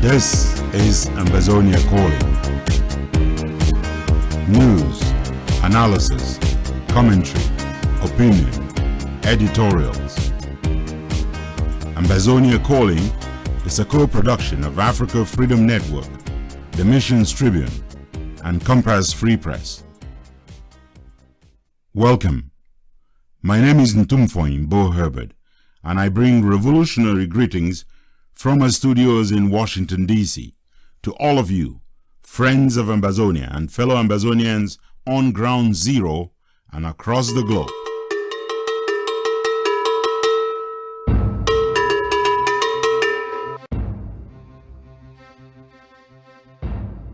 This is Ambazonia Calling. News, analysis, commentary, opinion, editorials. Ambazonia Calling is a co-production of Africa Freedom Network, the Missions Tribune, and Compass Free Press. Welcome. My name is Ntumfoyn Herbert, and I bring revolutionary greetings from our studios in Washington, D.C. to all of you, friends of Ambazonia and fellow Ambazonians on ground zero and across the globe.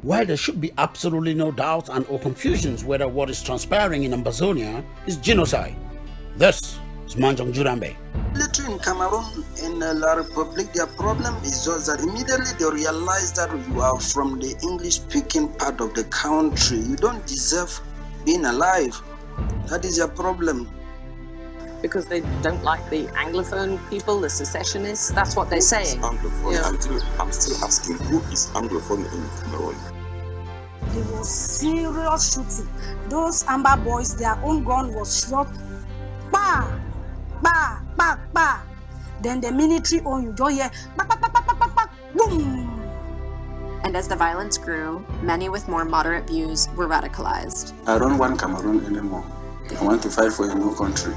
While there should be absolutely no doubt and or confusions whether what is transpiring in Ambazonia is genocide, this is MENCHUM. Military in Cameroon, in La Republic, their problem is just that immediately they realize that you are from the English-speaking part of the country. You don't deserve being alive. That is your problem. Because they don't like the Anglophone people, the secessionists. That's what they're saying. Anglophone. Yeah. I'm still asking, who is Anglophone in Cameroon? There was serious shooting. Those Amber boys, their own gun was shot. Bah! Bah! Bah! Bah! Then the military on you don't hear. Bah, bah, bah, bah, bah, bah, bah, boom! And as the violence grew, many with more moderate views were radicalized. I don't want Cameroon anymore. I want to fight for a new country.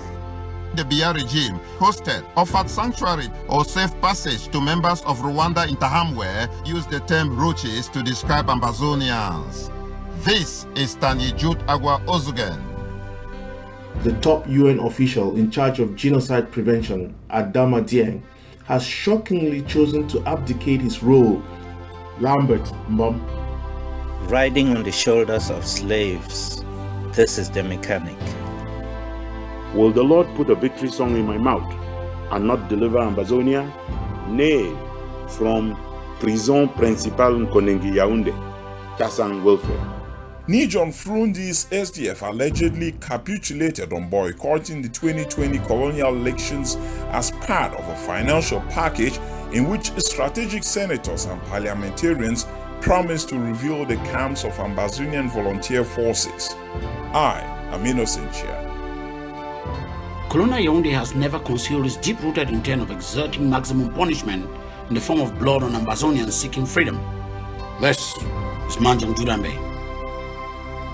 The Biya regime hosted, offered sanctuary or safe passage to members of Rwanda Interahamwe, used the term roaches to describe Ambazonians. This is Tanyijut Agwa Ozugen. The top UN official in charge of genocide prevention, Adama Dieng, has shockingly chosen to abdicate his role. Lambert Mom. Riding on the shoulders of slaves, this is the mechanic. Will the Lord put a victory song in my mouth and not deliver Ambazonia? Nay, from Prison Principale Nkonengi Yaoundé, Kasang Wilfred. Nijon Frundi's SDF allegedly capitulated on boycotting the 2020 colonial elections as part of a financial package in which strategic senators and parliamentarians promised to reveal the camps of Ambazonian volunteer forces. I am innocent here. Colonial Yaoundé has never concealed its deep-rooted intent of exerting maximum punishment in the form of blood on Ambazonians seeking freedom. This is MENCHUM.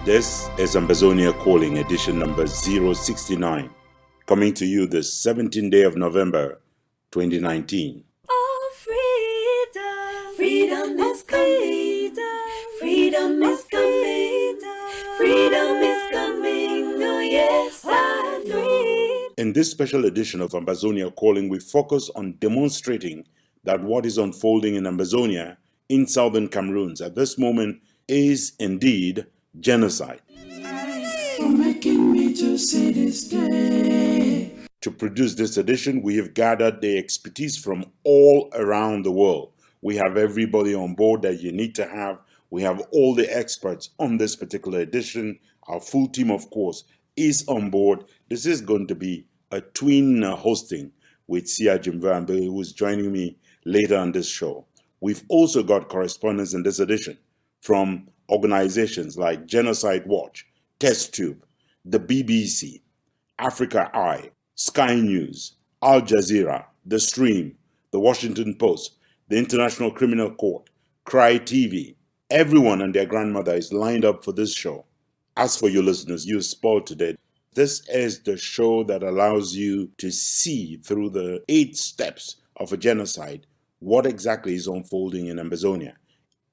This is Ambazonia Calling, edition number 069, coming to you the 17th day of November, 2019. Oh, freedom, freedom is coming, freedom is coming, freedom is coming, oh yes, I'm free. In this special edition of Ambazonia Calling, we focus on demonstrating that what is unfolding in Ambazonia, in southern Cameroon at this moment, is indeed genocide. For making me to see this day. To produce this edition, we have gathered the expertise from all around the world. We have everybody on board that you need to have. We have all the experts on this particular edition. Our full team, of course, is on board. This is going to be a twin hosting with Sia Jimvambe, who is joining me later on this show. We've also got correspondents in this edition from organizations like Genocide Watch, Test Tube, the BBC, Africa Eye, Sky News, Al Jazeera, The Stream, The Washington Post, the International Criminal Court, Cry TV. Everyone and their grandmother is lined up for this show. As for you listeners, you're spoiled today. This is the show that allows you to see through the 8 steps of a genocide what exactly is unfolding in Ambazonia.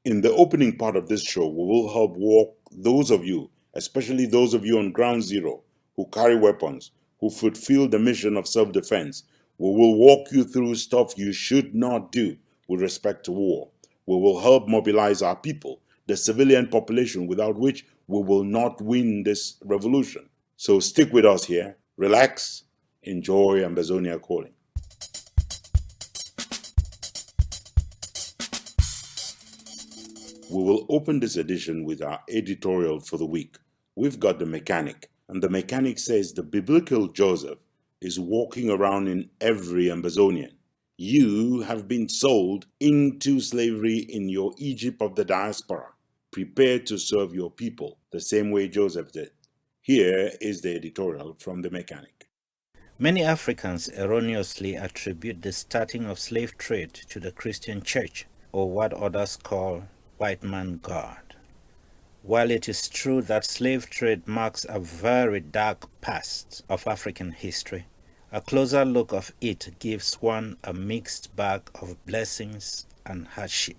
In the opening part of this show, we will help walk those of you, especially those of you on ground zero, who carry weapons, who fulfill the mission of self-defense. We will walk you through stuff you should not do with respect to war. We will help mobilize our people, the civilian population, without which we will not win this revolution. So stick with us here, relax, enjoy Ambazonia Calling. We will open this edition with our editorial for the week. We've got the mechanic, and the mechanic says the biblical Joseph is walking around in every Ambazonian. You have been sold into slavery in your Egypt of the diaspora. Prepare to serve your people the same way Joseph did. Here is the editorial from the mechanic. Many Africans erroneously attribute the starting of slave trade to the Christian church, or what others call white man God. While it is true that slave trade marks a very dark past of African history, a closer look of it gives one a mixed bag of blessings and hardship.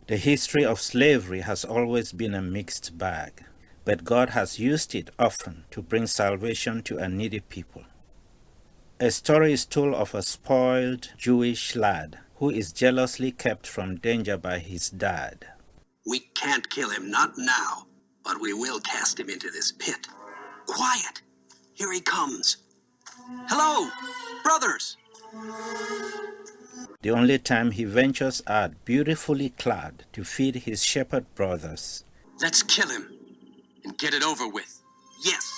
The history of slavery has always been a mixed bag, but God has used it often to bring salvation to a needy people. A story is told of a spoiled Jewish lad who is jealously kept from danger by his dad. We can't kill him, not now, but we will cast him into this pit. Quiet! Here he comes. Hello, brothers! The only time he ventures out beautifully clad to feed his shepherd brothers. Let's kill him and get it over with. Yes,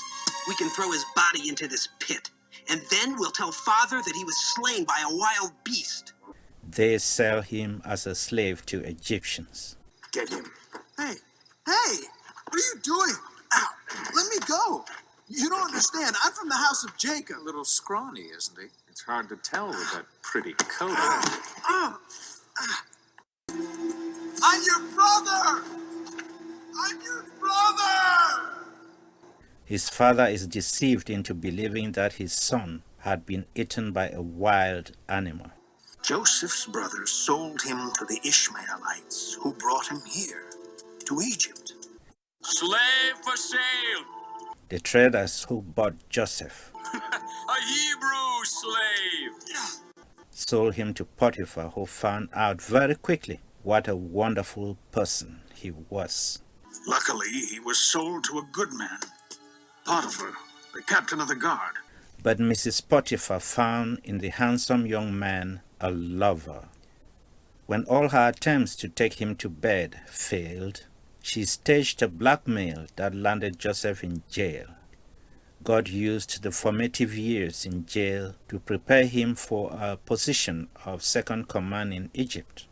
we can throw his body into this pit, and then we'll tell Father that he was slain by a wild beast. They sell him as a slave to Egyptians. Get him. Hey, what are you doing? Ow, let me go. You don't understand. I'm from the house of Jacob. A little scrawny, isn't he? It's hard to tell with that pretty coat. I'm your brother! I'm your brother! His father is deceived into believing that his son had been eaten by a wild animal. Joseph's brothers sold him to the Ishmaelites, who brought him here, to Egypt. Slave for sale! The traders who bought Joseph A Hebrew slave! sold him to Potiphar, who found out very quickly what a wonderful person he was. Luckily, he was sold to a good man, Potiphar, the captain of the guard. But Mrs. Potiphar found in the handsome young man a lover. When all her attempts to take him to bed failed, she staged a blackmail that landed Joseph in jail. God used the formative years in jail to prepare him for a position of second command in Egypt.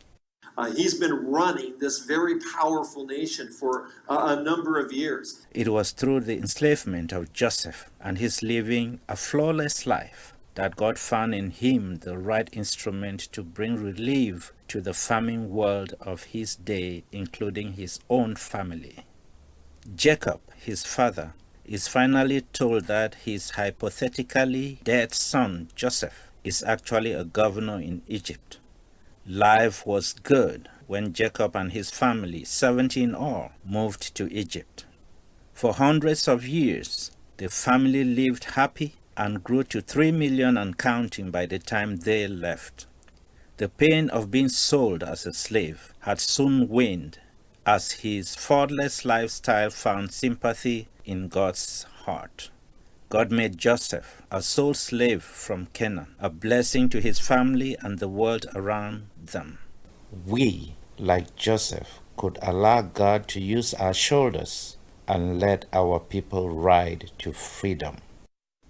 He's been running this very powerful nation for a number of years. It was through the enslavement of Joseph and his living a flawless life that God found in him the right instrument to bring relief to the farming world of his day, including his own family. Jacob, his father, is finally told that his hypothetically dead son, Joseph, is actually a governor in Egypt. Life was good when Jacob and his family, 70 in all, moved to Egypt. For hundreds of years, the family lived happy and grew to 3 million and counting by the time they left. The pain of being sold as a slave had soon waned as his faultless lifestyle found sympathy in God's heart. God made Joseph, a soul slave from Canaan, a blessing to his family and the world around them. We, like Joseph, could allow God to use our shoulders and let our people ride to freedom.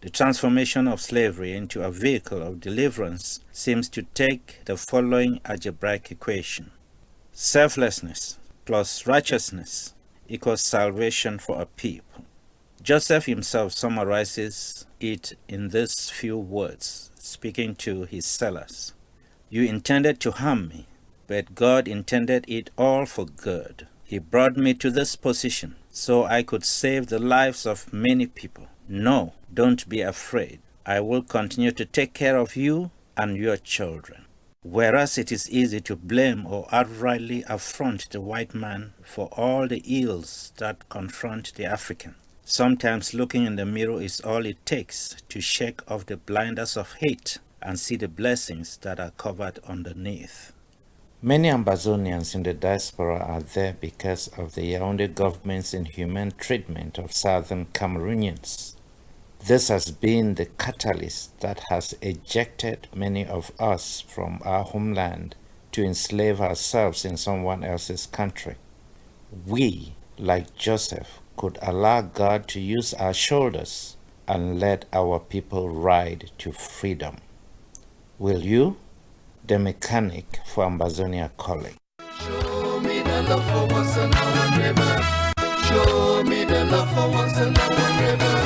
The transformation of slavery into a vehicle of deliverance seems to take the following algebraic equation. Selflessness plus righteousness equals salvation for a people. Joseph himself summarizes it in these few words, speaking to his sellers. You intended to harm me, but God intended it all for good. He brought me to this position so I could save the lives of many people. No, don't be afraid. I will continue to take care of you and your children. Whereas it is easy to blame or outrightly affront the white man for all the ills that confront the African, sometimes looking in the mirror is all it takes to shake off the blinders of hate and see the blessings that are covered underneath. Many Ambazonians in the diaspora are there because of the Yaoundé government's inhumane treatment of southern Cameroonians. This has been the catalyst that has ejected many of us from our homeland to enslave ourselves in someone else's country. We, like Joseph, could allow God to use our shoulders and let our people ride to freedom. Will you? the mechanic for Ambazonia Calling. Show me the love for once and now and ever. Show me the love for once and now and ever.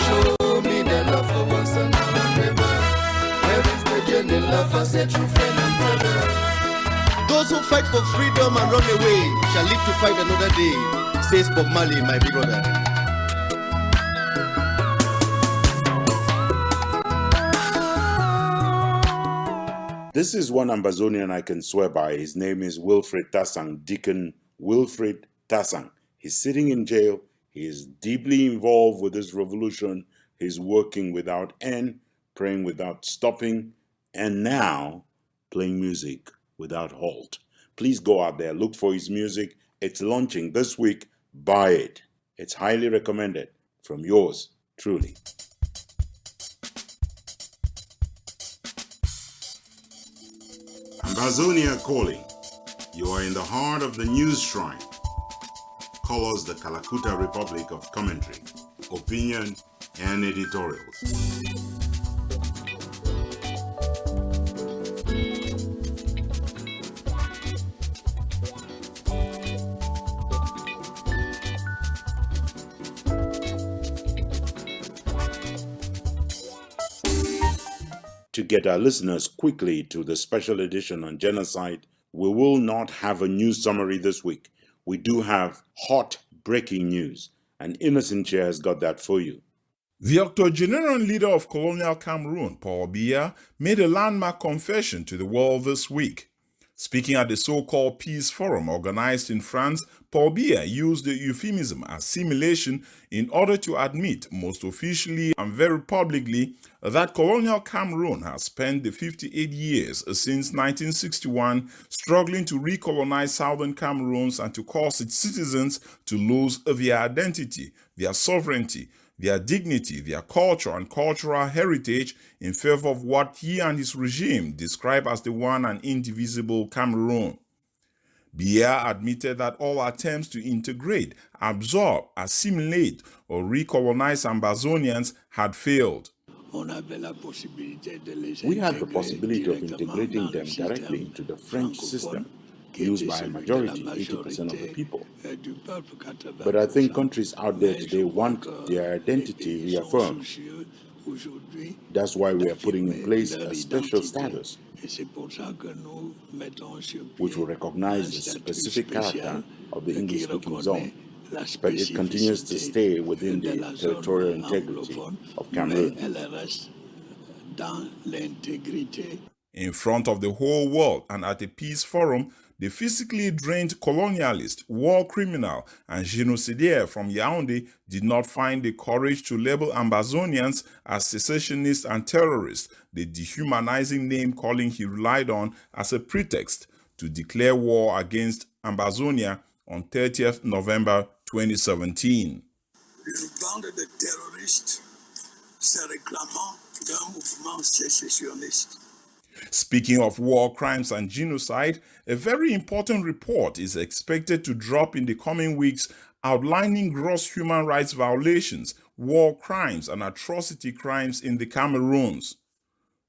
Show me the love for once and now and ever. Where is the genuine love as a true friend and brother? Those who fight for freedom and run away shall live to fight another day, says Bob Marley, my big brother. This is one Ambazonian I can swear by. His name is Wilfred Tassang, Deacon Wilfred Tassang. He's sitting in jail. He is deeply involved with this revolution. He's working without end, praying without stopping, and now playing music without halt. Please go out there, look for his music. It's launching this week. Buy it. It's highly recommended. From yours truly. Ambazonia Calling. You are in the heart of the news shrine. Call us the Kalakuta Republic of commentary, opinion, and editorials. To get our listeners quickly to the special edition on genocide, we will not have a news summary this week. We do have hot breaking news, and Innocent Chair has got that for you. The octogenarian leader of colonial Cameroon, Paul Biya, made a landmark confession to the world this week. Speaking at the so-called Peace Forum organized in France, Paul Biya used the euphemism assimilation in order to admit, most officially and very publicly, that colonial Cameroon has spent the 58 years since 1961 struggling to recolonize southern Cameroons and to cause its citizens to lose their identity, their sovereignty, their dignity, their culture and cultural heritage in favor of what he and his regime describe as the one and indivisible Cameroon. Biya admitted that all attempts to integrate, absorb, assimilate, or recolonize Ambazonians had failed. We had the possibility of integrating them directly into the French system, used by a majority, 80% of the people. But I think countries out there today want their identity reaffirmed. That's why we are putting in place a special status, which will recognize the specific character of the English-speaking zone, but it continues to stay within the territorial integrity of Cameroon. In front of the whole world and at a peace forum, the physically drained colonialist, war criminal, and genocidaire from Yaoundé did not find the courage to label Ambazonians as secessionists and terrorists, the dehumanizing name-calling he relied on as a pretext to declare war against Ambazonia on 30th November 2017. Le bande de terroristes se réclamant d'un mouvement sécessionniste. Speaking of war crimes and genocide, a very important report is expected to drop in the coming weeks outlining gross human rights violations, war crimes, and atrocity crimes in the Cameroons.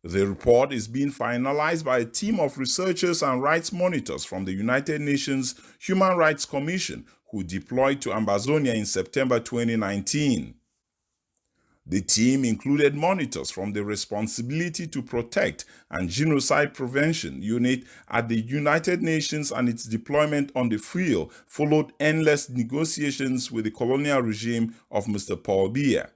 The report is being finalized by a team of researchers and rights monitors from the United Nations Human Rights Commission, who deployed to Ambazonia in September 2019. The team included monitors from the Responsibility to Protect and Genocide Prevention Unit at the United Nations, and its deployment on the field followed endless negotiations with the colonial regime of Mr. Paul Biya.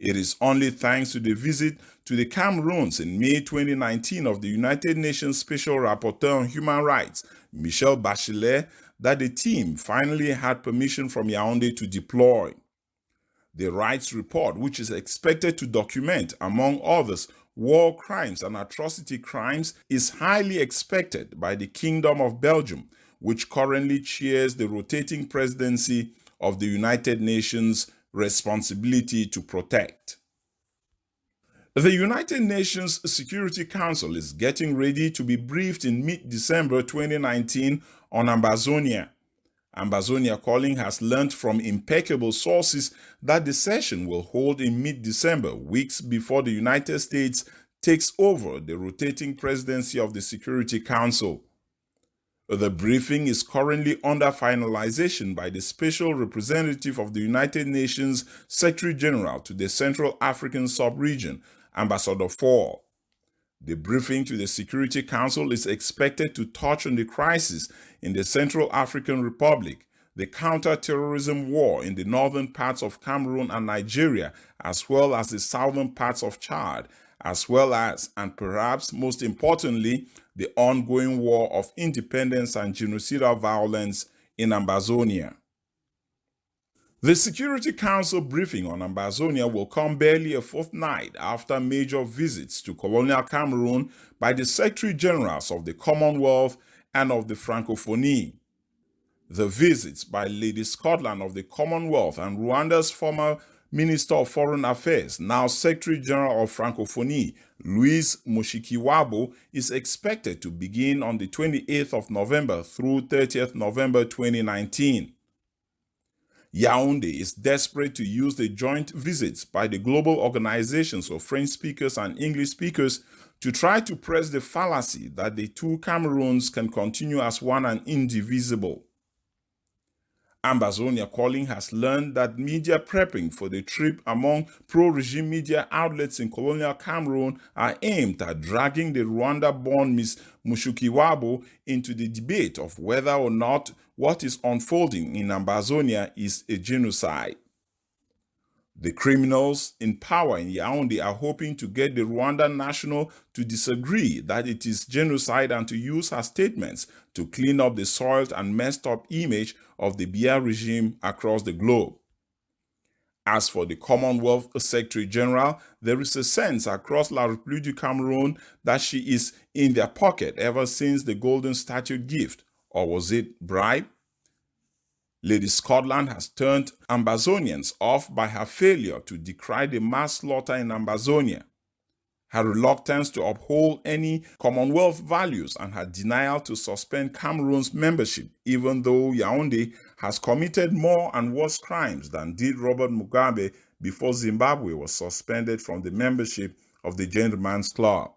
It is only thanks to the visit to the Cameroons in May 2019 of the United Nations Special Rapporteur on Human Rights, Michelle Bachelet, that the team finally had permission from Yaoundé to deploy. The rights report, which is expected to document, among others, war crimes and atrocity crimes, is highly expected by the Kingdom of Belgium, which currently chairs the rotating presidency of the United Nations Responsibility to Protect. The United Nations Security Council is getting ready to be briefed in mid-December 2019 on Ambazonia. Ambazonia Calling has learned from impeccable sources that the session will hold in mid-December, weeks before the United States takes over the rotating presidency of the Security Council. The briefing is currently under finalization by the Special Representative of the United Nations Secretary General to the Central African Sub-Region, Ambassador Fall. The briefing to the Security Council is expected to touch on the crisis in the Central African Republic, the counter-terrorism war in the northern parts of Cameroon and Nigeria, as well as the southern parts of Chad, as well as, and perhaps most importantly, the ongoing war of independence and genocidal violence in Ambazonia. The Security Council briefing on Ambazonia will come barely a fortnight after major visits to colonial Cameroon by the Secretary Generals of the Commonwealth and of the Francophonie. The visits by Lady Scotland of the Commonwealth and Rwanda's former Minister of Foreign Affairs, now Secretary General of Francophonie, Louise Mushikiwabo, is expected to begin on the 28th of November through 30th November 2019. Yaoundé is desperate to use the joint visits by the global organizations of French speakers and English speakers to try to press the fallacy that the two Cameroons can continue as one and indivisible. Ambazonia Calling has learned that media prepping for the trip among pro-regime media outlets in colonial Cameroon are aimed at dragging the Rwanda-born Ms. Mushikiwabo into the debate of whether or not what is unfolding in Ambazonia is a genocide. The criminals in power in Yaoundé are hoping to get the Rwandan national to disagree that it is genocide and to use her statements to clean up the soiled and messed up image of the Biya regime across the globe. As for the Commonwealth Secretary General, there is a sense across La République du Cameroun that she is in their pocket ever since the golden statue gift, or was it bribe? Lady Scotland has turned Ambazonians off by her failure to decry the mass slaughter in Ambazonia, her reluctance to uphold any Commonwealth values, and her denial to suspend Cameroon's membership, even though Yaoundé has committed more and worse crimes than did Robert Mugabe before Zimbabwe was suspended from the membership of the Gentleman's Club.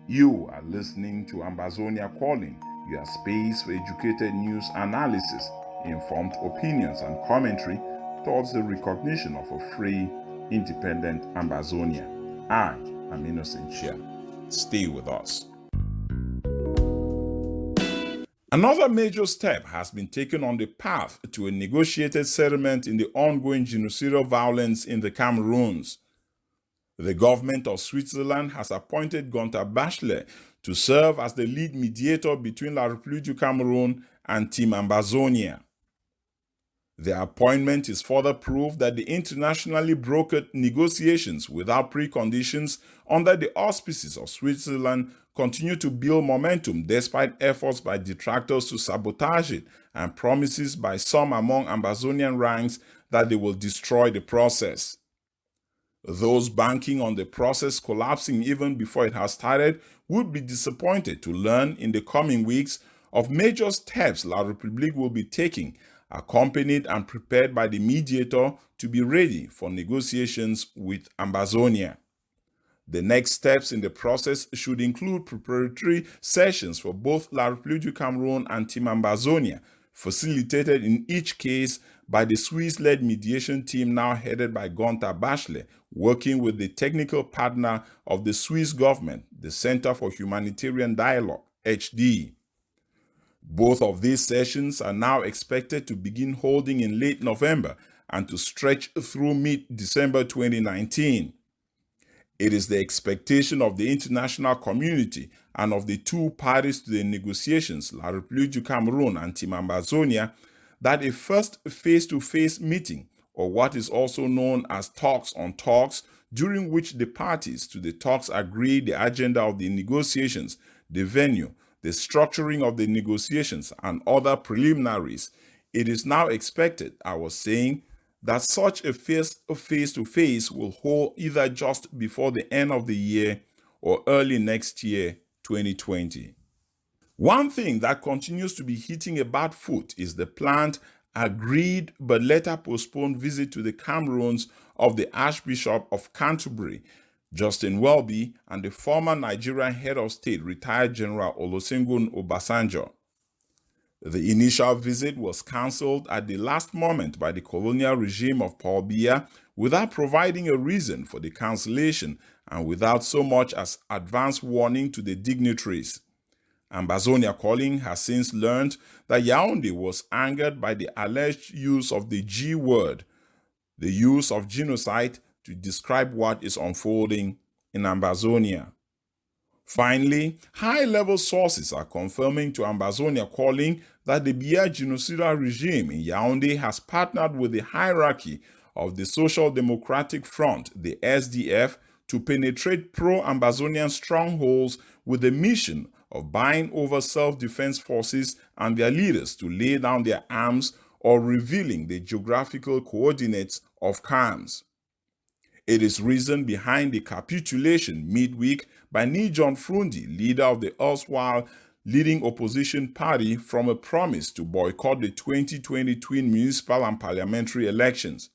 You are listening to Ambazonia Calling, your space for educated news analysis, informed opinions and commentary towards the recognition of a free, independent Ambazonia. I am Innocent Chia. Stay with us. Another major step has been taken on the path to a negotiated settlement in the ongoing genocidal violence in the Cameroons. The government of Switzerland has appointed Gunter Bachelet to serve as the lead mediator between La République du Cameroun and Team Ambazonia. The appointment is further proof that the internationally brokered negotiations without preconditions under the auspices of Switzerland continue to build momentum despite efforts by detractors to sabotage it and promises by some among Ambazonian ranks that they will destroy the process. Those banking on the process collapsing even before it has started would be disappointed to learn in the coming weeks of major steps La République will be taking, accompanied and prepared by the mediator to be ready for negotiations with Ambazonia. The next steps in the process should include preparatory sessions for both La République du Cameroun and Team Ambazonia, facilitated in each case by the Swiss-led mediation team now headed by Gunter Bachelet, working with the technical partner of the Swiss government, the Center for Humanitarian Dialogue, HD. Both of these sessions are now expected to begin holding in late November and to stretch through mid-December 2019. It is the expectation of the international community and of the two parties to the negotiations, La République du Cameroun and Team Ambazonia, that a first face-to-face meeting, or what is also known as talks on talks, during which the parties to the talks agree the agenda of the negotiations, the venue, the structuring of the negotiations, and other preliminaries. It is now expected, I was saying, that such a face-to-face will hold either just before the end of the year or early next year, 2020. One thing that continues to be hitting a bad foot is the planned, agreed but later postponed visit to the Cameroons of the Archbishop of Canterbury, Justin Welby, and the former Nigerian head of state, retired General Olusegun Obasanjo. The initial visit was cancelled at the last moment by the colonial regime of Paul Biya without providing a reason for the cancellation and without so much as advance warning to the dignitaries. Ambazonia Calling has since learned that Yaoundé was angered by the alleged use of the G word, the use of genocide, to describe what is unfolding in Ambazonia. Finally, high-level sources are confirming to Ambazonia Calling that the Biya genocidal regime in Yaoundé has partnered with the hierarchy of the Social Democratic Front, the SDF, to penetrate pro-Ambazonian strongholds with the mission of buying over self-defense forces and their leaders to lay down their arms or revealing the geographical coordinates of camps. It is reason behind the capitulation midweek by Ntumfoyn, leader of the erstwhile leading opposition party, from a promise to boycott the 2020 twin municipal and parliamentary elections.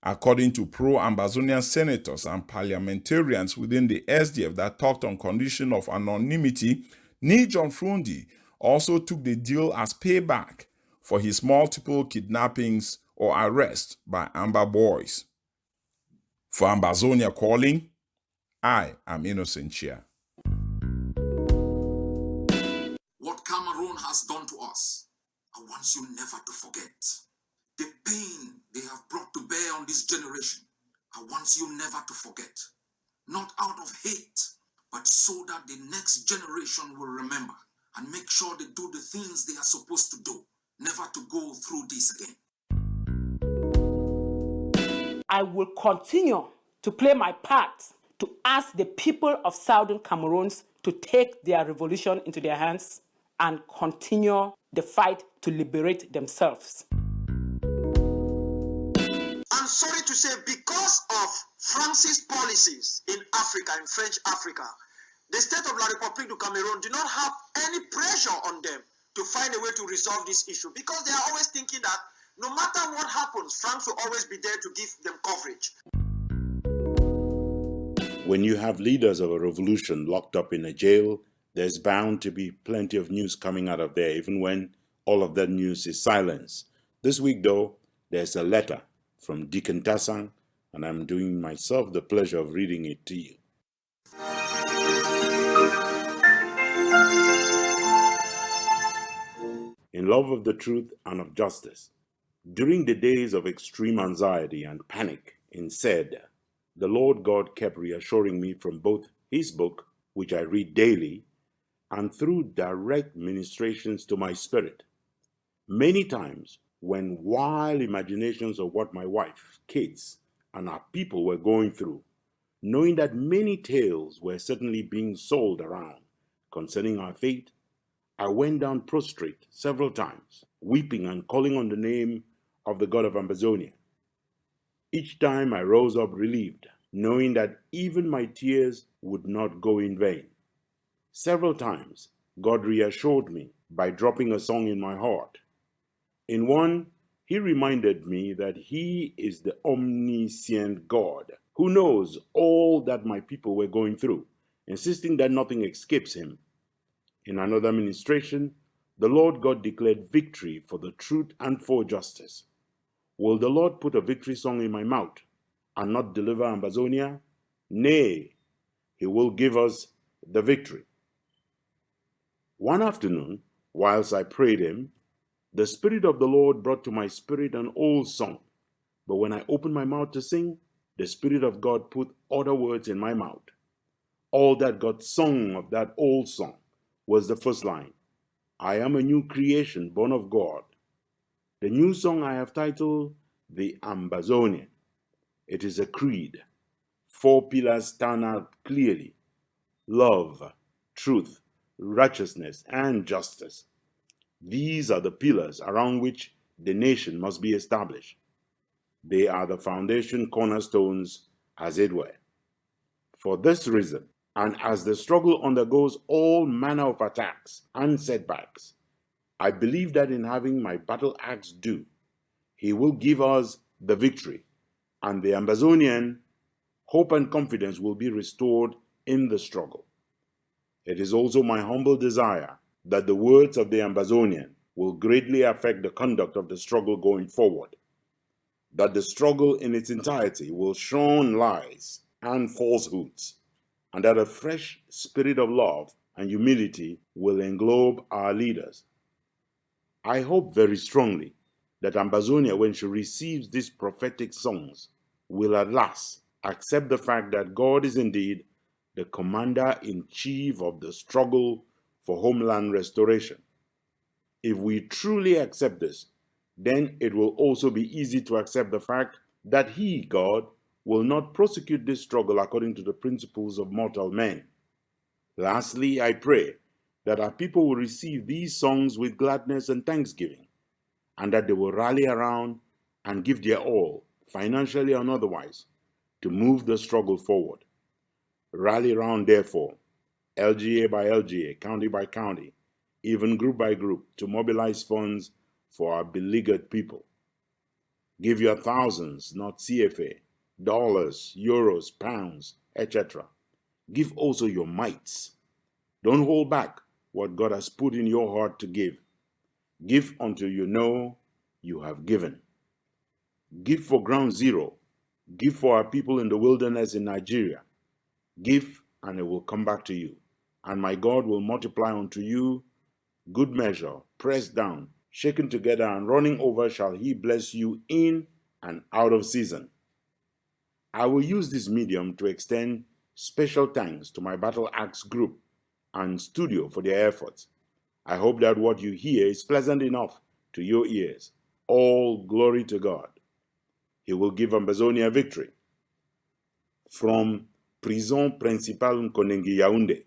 According to pro-Ambazonian senators and parliamentarians within the SDF that talked on condition of anonymity, Ntumfoyn also took the deal as payback for his multiple kidnappings or arrests by Amber boys. For Ambazonia Calling, I am Innocent Chia. What Cameroon has done to us, I want you never to forget. The pain they have brought to bear on this generation, I want you never to forget. Not out of hate, but so that the next generation will remember and make sure they do the things they are supposed to do, never to go through this again. I will continue to play my part to ask the people of Southern Cameroon to take their revolution into their hands and continue the fight to liberate themselves. I'm sorry to say, because of France's policies in Africa, in French Africa, the state of La République du Cameroun do not have any pressure on them to find a way to resolve this issue, because they are always thinking that no matter what happens, France will always be there to give them coverage. When you have leaders of a revolution locked up in a jail, there's bound to be plenty of news coming out of there, even when all of that news is silenced. This week, though, there's a letter from Deacon Tasang, and I'm doing myself the pleasure of reading it to you. In love of the truth and of justice, during the days of extreme anxiety and panic in said, the Lord God kept reassuring me from both his book, which I read daily, and through direct ministrations to my spirit. Many times, when wild imaginations of what my wife, kids, and our people were going through, knowing that many tales were certainly being sold around concerning our fate, I went down prostrate several times, weeping and calling on the name of the God of Ambazonia. Each time I rose up relieved, knowing that even my tears would not go in vain. Several times, God reassured me by dropping a song in my heart. In one, he reminded me that he is the omniscient God who knows all that my people were going through, insisting that nothing escapes him. In another ministration, the Lord God declared victory for the truth and for justice. Will the Lord put a victory song in my mouth and not deliver Ambazonia? Nay, he will give us the victory. One afternoon, whilst I prayed him, the Spirit of the Lord brought to my spirit an old song. But when I opened my mouth to sing, the Spirit of God put other words in my mouth. All that got sung of that old song was the first line, I am a new creation born of God. The new song I have titled The Ambazonian. It is a creed. 4 pillars stand out clearly: love, truth, righteousness, and justice. These are the pillars around which the nation must be established. They are the foundation cornerstones, as it were. For this reason, and as the struggle undergoes all manner of attacks and setbacks, I believe that in having my battle axe due, he will give us the victory, and the Ambazonian hope and confidence will be restored in the struggle. It is also my humble desire that the words of the Ambazonian will greatly affect the conduct of the struggle going forward, that the struggle in its entirety will shun lies and falsehoods, and that a fresh spirit of love and humility will englobe our leaders. I hope very strongly that Ambazonia, when she receives these prophetic songs, will at last accept the fact that God is indeed the commander-in-chief of the struggle for homeland restoration. If we truly accept this, then it will also be easy to accept the fact that He, God, will not prosecute this struggle according to the principles of mortal men. Lastly, I pray that our people will receive these songs with gladness and thanksgiving, and that they will rally around and give their all, financially and otherwise, to move the struggle forward. Rally around, therefore, LGA by LGA, county by county, even group by group, to mobilize funds for our beleaguered people. Give your thousands, not CFA, dollars, euros, pounds, etc. Give also your mites. Don't hold back what God has put in your heart to give. Give until you know you have given. Give for Ground Zero. Give for our people in the wilderness in Nigeria. Give, and it will come back to you. And my God will multiply unto you good measure, pressed down, shaken together, and running over shall He bless you in and out of season. I will use this medium to extend special thanks to my Battle Axe group and studio for their efforts. I hope that what you hear is pleasant enough to your ears. All glory to God. He will give Ambazonia victory. From Prison Principale Nkonengi Yaoundé,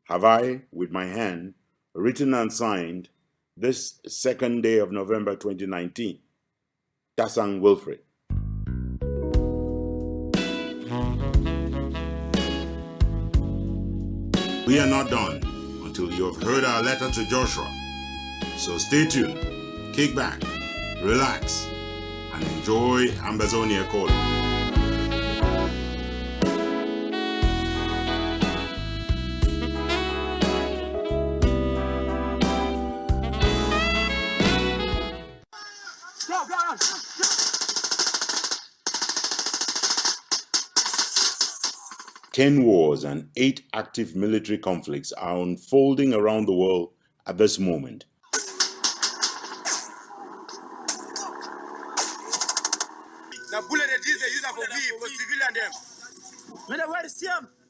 have I, with my hand, written and signed this 2nd day of November 2019. Tasang Wilfred. We are not done until you have heard our letter to Joshua. So stay tuned, kick back, relax, and enjoy Ambazonia Calling. Ten wars and 8 active military conflicts are unfolding around the world at this moment.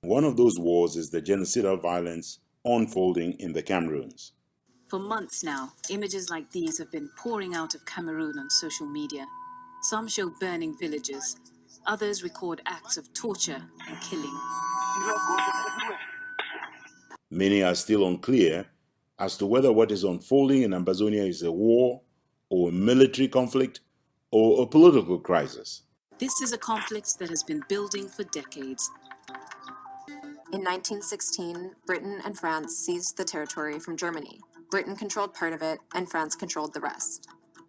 One of those wars is the genocidal violence unfolding in the Cameroons. For months now, images like these have been pouring out of Cameroon on social media. Some show burning villages. Others record acts of torture and killing. Many are still unclear as to whether what is unfolding in Ambazonia is a war, or a military conflict, or a political crisis. This is a conflict that has been building for decades. In 1916, Britain and France seized the territory from Germany. Britain controlled part of it, and France controlled the rest.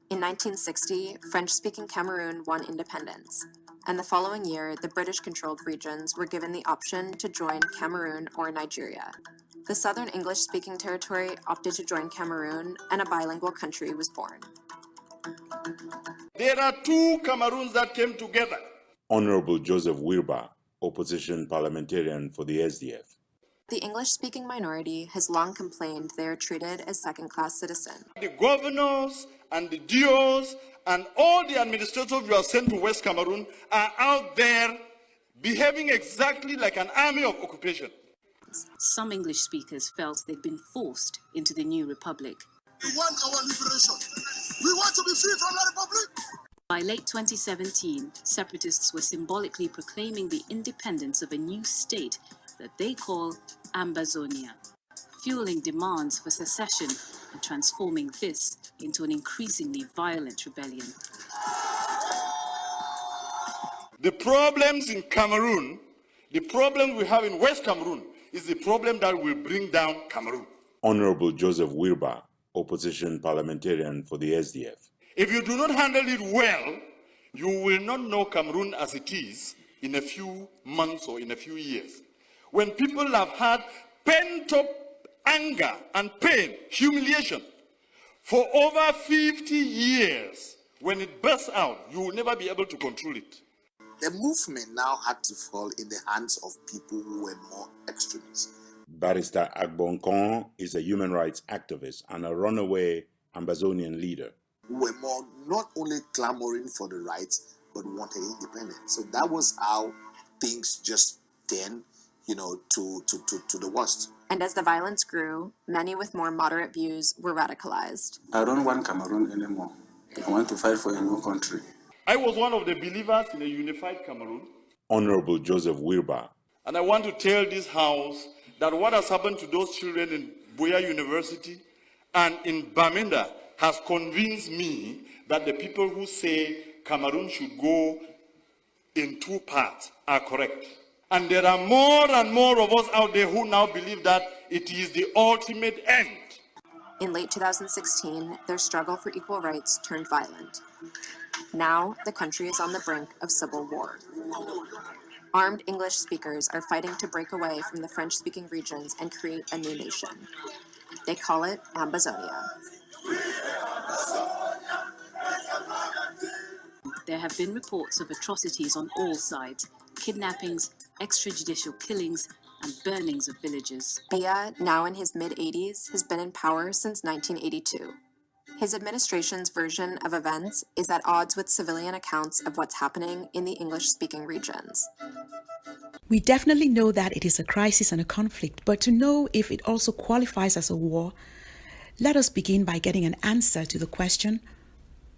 In 1960, French-speaking Cameroon won independence, and the following year, the British-controlled regions were given the option to join Cameroon or Nigeria. The southern English-speaking territory opted to join Cameroon, and a bilingual country was born. There are 2 Cameroons that came together. Honorable Joseph Wirba, opposition parliamentarian for the SDF. The English-speaking minority has long complained they are treated as second-class citizens. The governors and the DOs and all the administrators you have sent to West Cameroon are out there behaving exactly like an army of occupation. Some English speakers felt they'd been forced into the new republic. We want our liberation. We want to be free from the republic. By late 2017, separatists were symbolically proclaiming the independence of a new state that they call Ambazonia, fueling demands for secession and transforming this into an increasingly violent rebellion. The problems in Cameroon, the problem we have in West Cameroon, is the problem that will bring down Cameroon. Honorable Joseph Wirba, opposition parliamentarian for the SDF. If you do not handle it well, you will not know Cameroon as it is, in a few months or in a few years. When people have had pent-up anger and pain, humiliation, for over 50 years, when it bursts out, you will never be able to control it. The movement now had to fall in the hands of people who were more extremists. Barrister Agbonkon is a human rights activist and a runaway Ambazonian leader. Who were more not only clamoring for the rights, but wanted independence. So that was how things just turned, to the worst. And as the violence grew, many with more moderate views were radicalized. I don't want Cameroon anymore. I want to fight for a new country. I was one of the believers in a unified Cameroon. Honorable Joseph Wirba. And I want to tell this house that what has happened to those children in BOYO University and in Bamenda has convinced me that the people who say Cameroon should go in two parts are correct. And there are more and more of us out there who now believe that it is the ultimate end. In late 2016, their struggle for equal rights turned violent. Now, the country is on the brink of civil war. Armed English speakers are fighting to break away from the French-speaking regions and create a new nation. They call it Ambazonia. There have been reports of atrocities on all sides, kidnappings, extrajudicial killings, and burnings of villages. Biya, now in his mid-80s, has been in power since 1982. His administration's version of events is at odds with civilian accounts of what's happening in the English-speaking regions. We definitely know that it is a crisis and a conflict, but to know if it also qualifies as a war, let us begin by getting an answer to the question,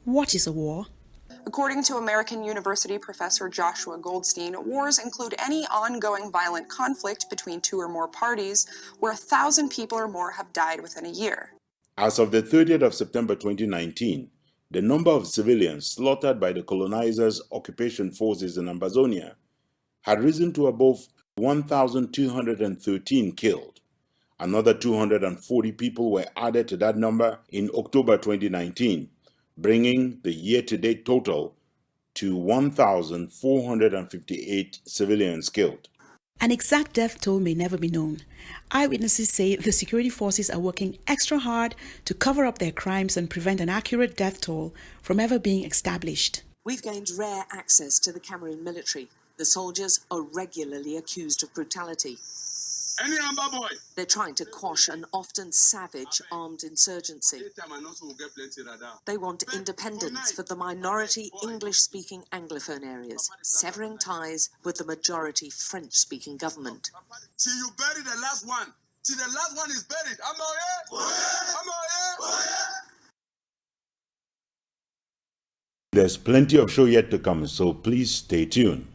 what is a war? According to American University professor Joshua Goldstein, wars include any ongoing violent conflict between two or more parties where 1,000 people or more have died within a year. As of the 30th of September 2019, the number of civilians slaughtered by the colonizers' occupation forces in Ambazonia had risen to above 1,213 killed. Another 240 people were added to that number in October 2019, bringing the year-to-date total to 1,458 civilians killed. An exact death toll may never be known. Eyewitnesses say the security forces are working extra hard to cover up their crimes and prevent an accurate death toll from ever being established. We've gained rare access to the Cameroon military. The soldiers are regularly accused of brutality. They're trying to quash an often savage armed insurgency. They want independence for the minority English-speaking Anglophone areas, severing ties with the majority French-speaking government. Till you bury the last one. Till the last one is buried. There's plenty of show yet to come, so please stay tuned.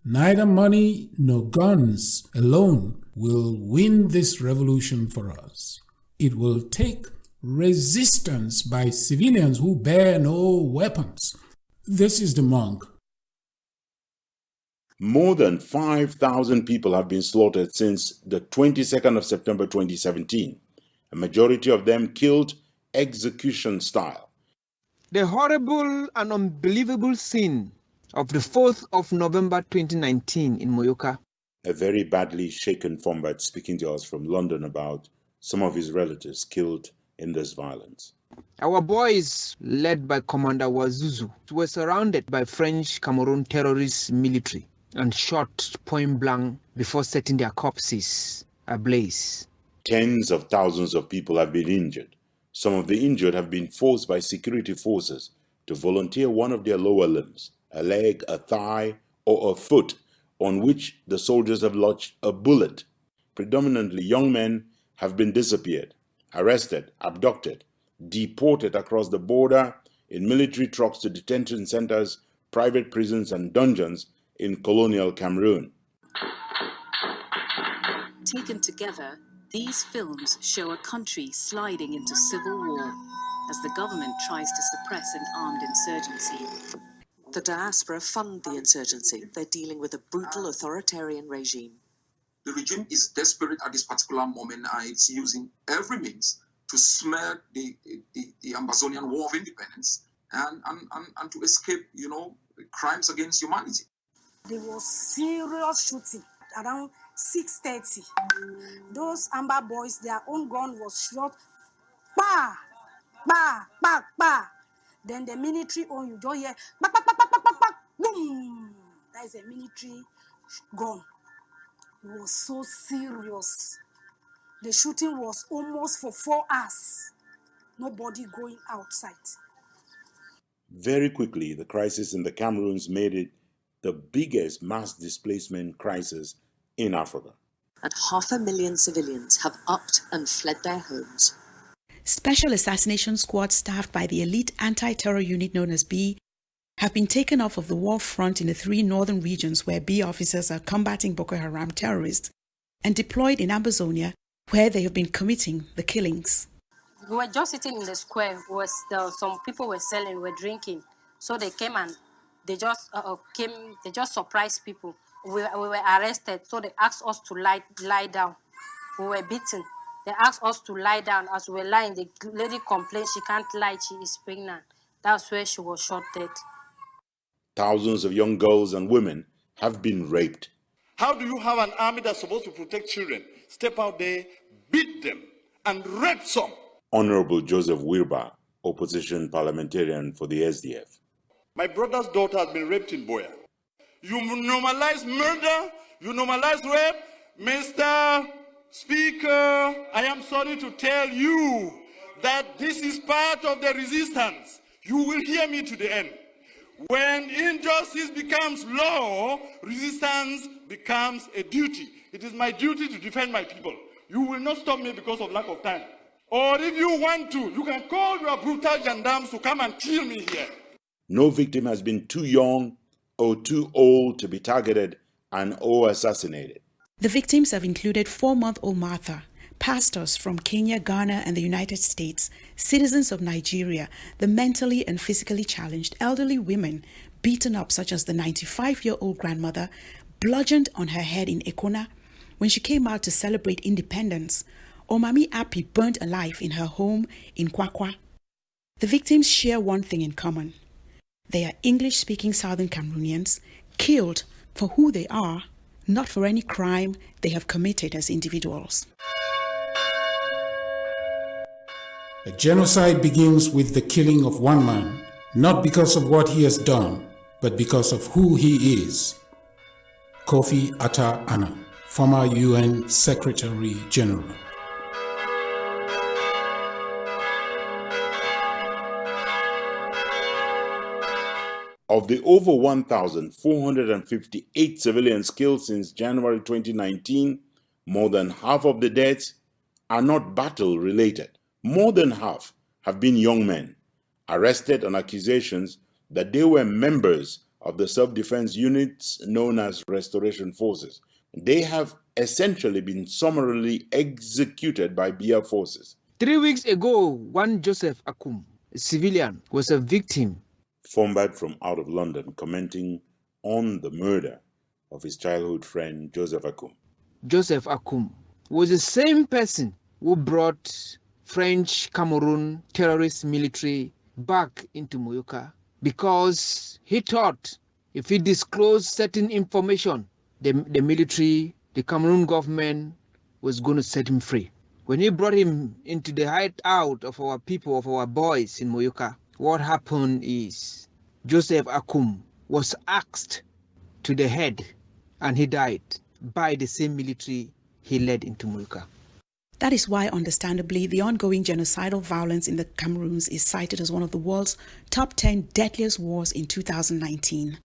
Neither money nor guns alone will win this revolution for us. It will take resistance by civilians who bear no weapons. This is the monk. More than 5,000 people have been slaughtered since the 22nd of September 2017, a majority of them killed execution style. The horrible and unbelievable scene of the 4th of November 2019 in Moyoka. A very badly shaken Fombart speaking to us from London about some of his relatives killed in this violence. Our boys, led by Commander Wazuzu, were surrounded by French Cameroon terrorist military and shot point blank before setting their corpses ablaze. Tens of thousands of people have been injured. Some of the injured have been forced by security forces to volunteer one of their lower limbs, a leg, a thigh, or a foot, on which the soldiers have lodged a bullet. Predominantly young men have been disappeared, arrested, abducted, deported across the border in military trucks to detention centers, private prisons, and dungeons in colonial Cameroon. Taken together, these films show a country sliding into civil war as the government tries to suppress an armed insurgency. The diaspora fund the insurgency. They're dealing with a brutal authoritarian regime. The regime is desperate at this particular moment and it's using every means to smear the Ambazonian War of Independence and to escape, crimes against humanity. There was serious shooting around 6:30. Those Amber boys, their own gun was shot. Bah! Bah! Bah! Bah! Then the military own, you don't hear, bah, bah, bah, bah, bah, bah, bah, boom! That is a military gun. It was so serious. The shooting was almost for 4 hours. Nobody going outside. Very quickly, the crisis in the Cameroons made it the biggest mass displacement crisis in Africa. And 500,000 civilians have upped and fled their homes. Special assassination squads staffed by the elite anti-terror unit known as B have been taken off of the war front in the 3 northern regions where B officers are combating Boko Haram terrorists and deployed in Ambazonia where they have been committing the killings. We were just sitting in the square. Some people were selling, were drinking. So they came and they just they just surprised people. We were arrested, so they asked us to lie down. We were beaten. They asked us to lie down. As we were lying, the lady complained she can't lie, she is pregnant. That's where she was shot dead. Thousands of young girls and women have been raped. How do you have an army that's supposed to protect children step out there, beat them, and rape some? Honorable Joseph Wirba, opposition parliamentarian for the SDF. My brother's daughter has been raped in Boya. You normalize murder, you normalize rape. Mr. Speaker, I am sorry to tell you that this is part of the resistance. You will hear me to the end. When injustice becomes law, resistance becomes a duty. It is my duty to defend my people. You will not stop me because of lack of time. Or if you want to, you can call your brutal gendarmes to come and kill me here. No victim has been too young or too old to be targeted and or assassinated. The victims have included 4-month-old Martha, pastors from Kenya, Ghana, and the United States, citizens of Nigeria, the mentally and physically challenged, elderly women beaten up, such as the 95-year-old grandmother bludgeoned on her head in Ekona when she came out to celebrate independence, or Mami Api burnt alive in her home in Kwakwa. The victims share one thing in common. They are English-speaking Southern Cameroonians killed for who they are, not for any crime they have committed as individuals. A genocide begins with the killing of one man, not because of what he has done, but because of who he is. Kofi Atta Annan, former UN Secretary General. Of the over 1,458 civilians killed since January 2019, more than half of the deaths are not battle-related. More than half have been young men, arrested on accusations that they were members of the self-defense units known as Restoration Forces. They have essentially been summarily executed by BIA forces. 3 weeks ago, one Joseph Akum, a civilian, was a victim. Fombad from out of London, commenting on the murder of his childhood friend Joseph Akum. Joseph Akum was the same person who brought French Cameroon terrorist military back into Moyoka because he thought if he disclosed certain information, the military, the Cameroon government was going to set him free. When he brought him into the hideout of our people, of our boys in Moyoka, what happened is Joseph Akum was axed to the head and he died by the same military he led into Moyoka. That is why, understandably, the ongoing genocidal violence in the Cameroons is cited as one of the world's top 10 deadliest wars in 2019.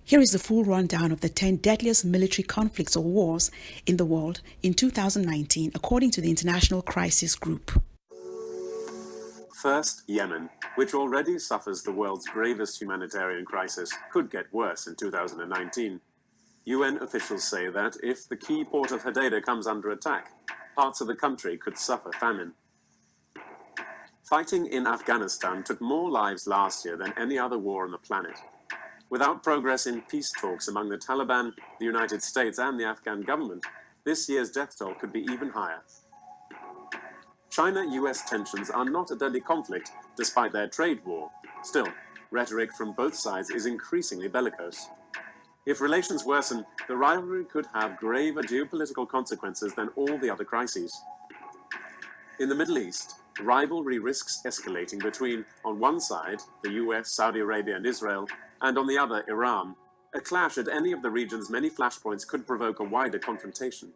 Here is the full rundown of the 10 deadliest military conflicts or wars in the world in 2019, according to the International Crisis Group. First, Yemen, which already suffers the world's gravest humanitarian crisis, could get worse in 2019. UN officials say that if the key port of Hodeida comes under attack, parts of the country could suffer famine. Fighting in Afghanistan took more lives last year than any other war on the planet. Without progress in peace talks among the Taliban, the United States, and the Afghan government, this year's death toll could be even higher. China-US tensions are not a deadly conflict, despite their trade war. Still, rhetoric from both sides is increasingly bellicose. If relations worsen, the rivalry could have graver geopolitical consequences than all the other crises. In the Middle East, rivalry risks escalating between, on one side, the US, Saudi Arabia, and Israel, and on the other, Iran. A clash at any of the region's many flashpoints could provoke a wider confrontation.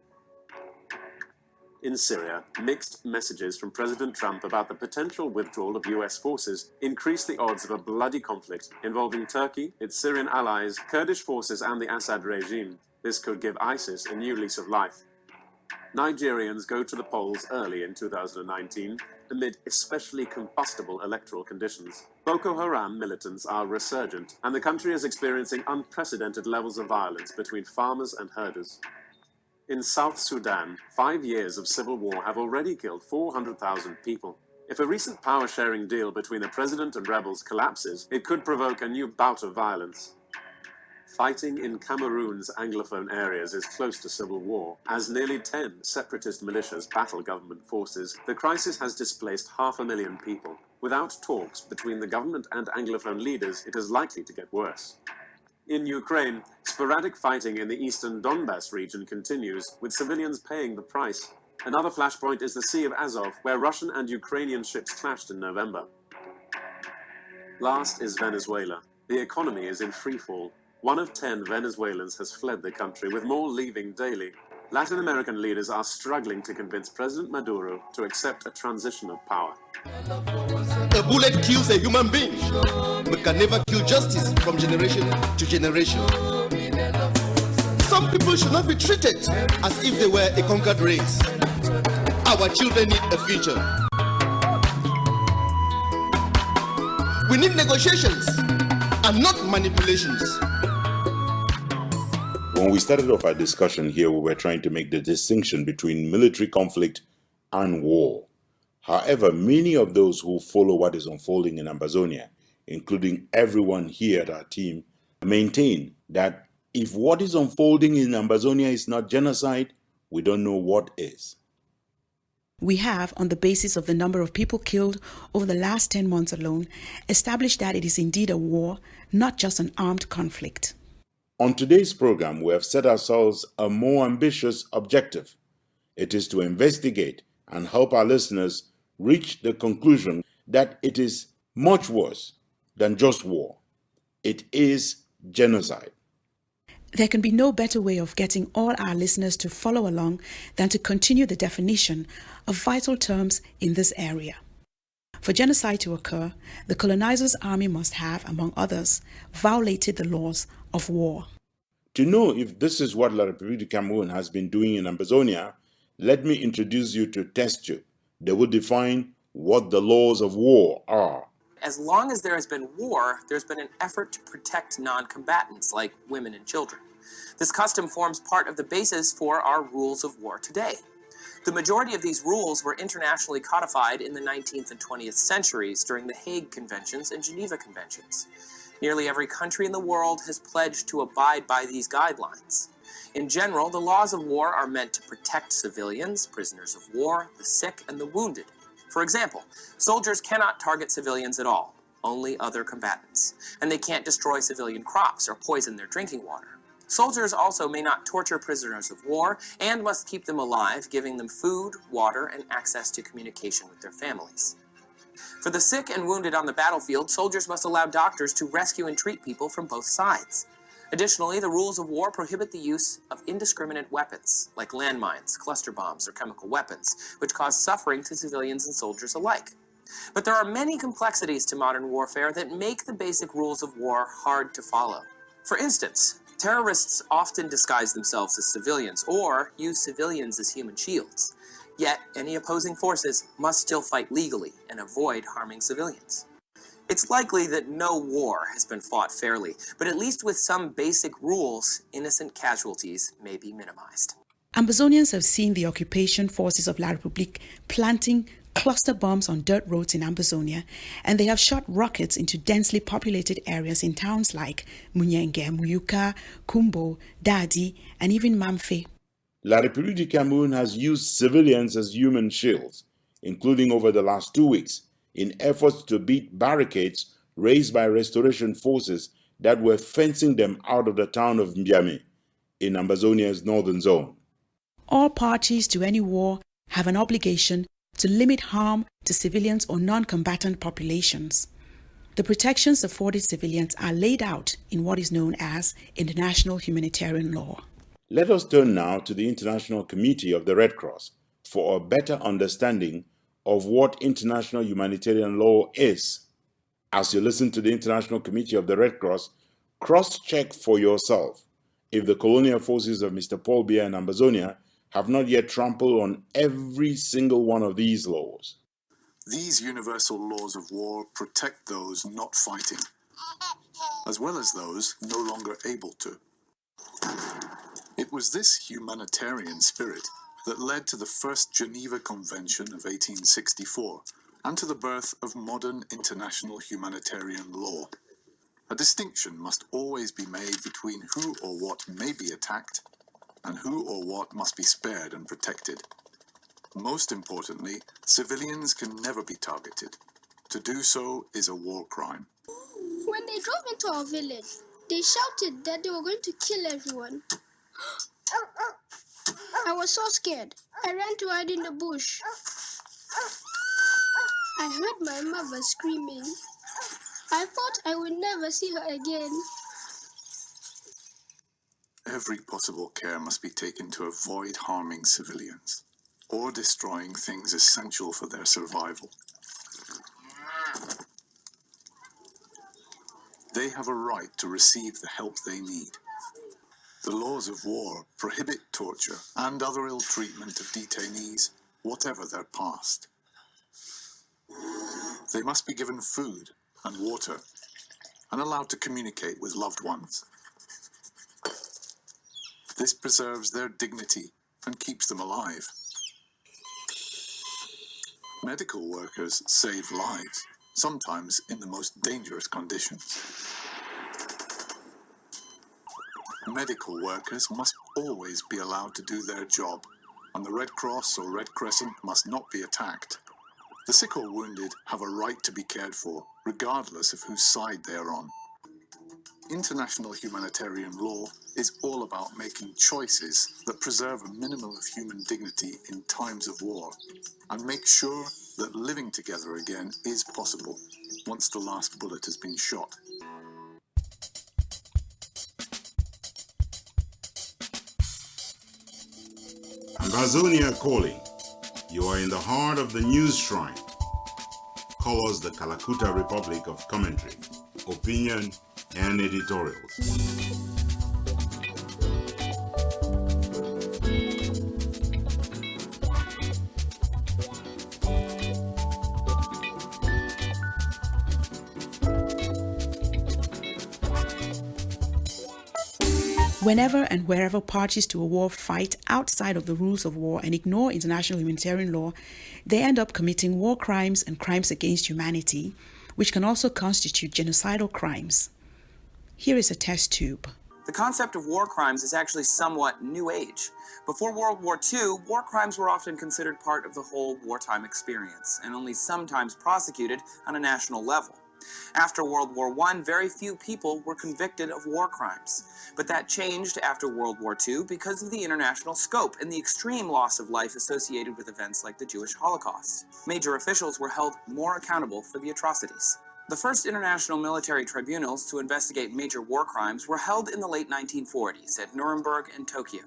In Syria, mixed messages from President Trump about the potential withdrawal of US forces increase the odds of a bloody conflict involving Turkey, its Syrian allies, Kurdish forces, and the Assad regime. This could give ISIS a new lease of life. Nigerians go to the polls early in 2019 amid especially combustible electoral conditions. Boko Haram militants are resurgent, and the country is experiencing unprecedented levels of violence between farmers and herders. In South Sudan, 5 years of civil war have already killed 400,000 people. If a recent power-sharing deal between the president and rebels collapses, it could provoke a new bout of violence. Fighting in Cameroon's Anglophone areas is close to civil war. As nearly 10 separatist militias battle government forces, the crisis has displaced 500,000 people. Without talks between the government and Anglophone leaders, it is likely to get worse. In Ukraine, sporadic fighting in the eastern Donbas region continues, with civilians paying the price. Another flashpoint is the Sea of Azov, where Russian and Ukrainian ships clashed in November. Last is Venezuela. The economy is in freefall. 1 of 10 Venezuelans has fled the country, with more leaving daily. Latin American leaders are struggling to convince President Maduro to accept a transition of power. A bullet kills a human being, but can never kill justice from generation to generation. Some people should not be treated as if they were a conquered race. Our children need a future. We need negotiations and not manipulations. When we started off our discussion here, we were trying to make the distinction between military conflict and war. However, many of those who follow what is unfolding in Ambazonia, including everyone here at our team, maintain that if what is unfolding in Ambazonia is not genocide, we don't know what is. We have, on the basis of the number of people killed over the last 10 months alone, established that it is indeed a war, not just an armed conflict. On today's program, we have set ourselves a more ambitious objective. It is to investigate and help our listeners reach the conclusion that it is much worse than just war. It is genocide. There can be no better way of getting all our listeners to follow along than to continue the definition of vital terms in this area. For genocide to occur, the colonizer's army must have, among others, violated the laws of war. To know if this is what La République du Cameroun has been doing in Ambazonia, let me introduce you to test tube. They will define what the laws of war are. As long as there has been war, there's been an effort to protect non-combatants like women and children. This custom forms part of the basis for our rules of war today. The majority of these rules were internationally codified in the 19th and 20th centuries during the Hague Conventions and Geneva Conventions. Nearly every country in the world has pledged to abide by these guidelines. In general, the laws of war are meant to protect civilians, prisoners of war, the sick, and the wounded. For example, soldiers cannot target civilians at all, only other combatants, and they can't destroy civilian crops or poison their drinking water. Soldiers also may not torture prisoners of war and must keep them alive, giving them food, water, and access to communication with their families. For the sick and wounded on the battlefield, soldiers must allow doctors to rescue and treat people from both sides. Additionally, the rules of war prohibit the use of indiscriminate weapons, like landmines, cluster bombs, or chemical weapons, which cause suffering to civilians and soldiers alike. But there are many complexities to modern warfare that make the basic rules of war hard to follow. For instance, terrorists often disguise themselves as civilians or use civilians as human shields. Yet, any opposing forces must still fight legally and avoid harming civilians. It's likely that no war has been fought fairly, but at least with some basic rules, innocent casualties may be minimized. Ambazonians have seen the occupation forces of La République planting cluster bombs on dirt roads in Ambazonia, and they have shot rockets into densely populated areas in towns like Munyenge, Muyuka, Kumbo, Dadi, and even Mamfe. La République du Cameroun has used civilians as human shields, including over the last 2 weeks, in efforts to beat barricades raised by restoration forces that were fencing them out of the town of Mbiame in Ambazonia's northern zone. All parties to any war have an obligation to limit harm to civilians or non-combatant populations. The protections afforded civilians are laid out in what is known as international humanitarian law. Let us turn now to the International Committee of the Red Cross for a better understanding of what international humanitarian law is. As you listen to the International Committee of the Red Cross, cross-check for yourself if the colonial forces of Mr. Paul Biya and Ambazonia have not yet trampled on every single one of these laws. These universal laws of war protect those not fighting, as well as those no longer able to. It was this humanitarian spirit that led to the first Geneva Convention of 1864 and to the birth of modern international humanitarian law. A distinction must always be made between who or what may be attacked and who or what must be spared and protected. Most importantly, civilians can never be targeted. To do so is a war crime. When they drove into our village, they shouted that they were going to kill everyone. I was so scared. I ran to hide in the bush. I heard my mother screaming. I thought I would never see her again. Every possible care must be taken to avoid harming civilians or destroying things essential for their survival. They have a right to receive the help they need. The laws of war prohibit torture and other ill treatment of detainees, whatever their past. They must be given food and water and allowed to communicate with loved ones. This preserves their dignity and keeps them alive. Medical workers save lives, sometimes in the most dangerous conditions. Medical workers must always be allowed to do their job, and the Red Cross or Red Crescent must not be attacked. The sick or wounded have a right to be cared for, regardless of whose side they are on. International humanitarian law is all about making choices that preserve a minimum of human dignity in times of war, and make sure that living together again is possible once the last bullet has been shot. Ambazonia Calling. You are in the heart of the news shrine. Call us the Kalakuta Republic of Commentary, Opinion, and Editorials. Whenever and wherever parties to a war fight outside of the rules of war and ignore international humanitarian law, they end up committing war crimes and crimes against humanity, which can also constitute genocidal crimes. Here is a test tube. The concept of war crimes is actually somewhat new age. Before World War II, war crimes were often considered part of the whole wartime experience, and only sometimes prosecuted on a national level. After World War I, very few people were convicted of war crimes. But that changed after World War II because of the international scope and the extreme loss of life associated with events like the Jewish Holocaust. Major officials were held more accountable for the atrocities. The first international military tribunals to investigate major war crimes were held in the late 1940s at Nuremberg and Tokyo.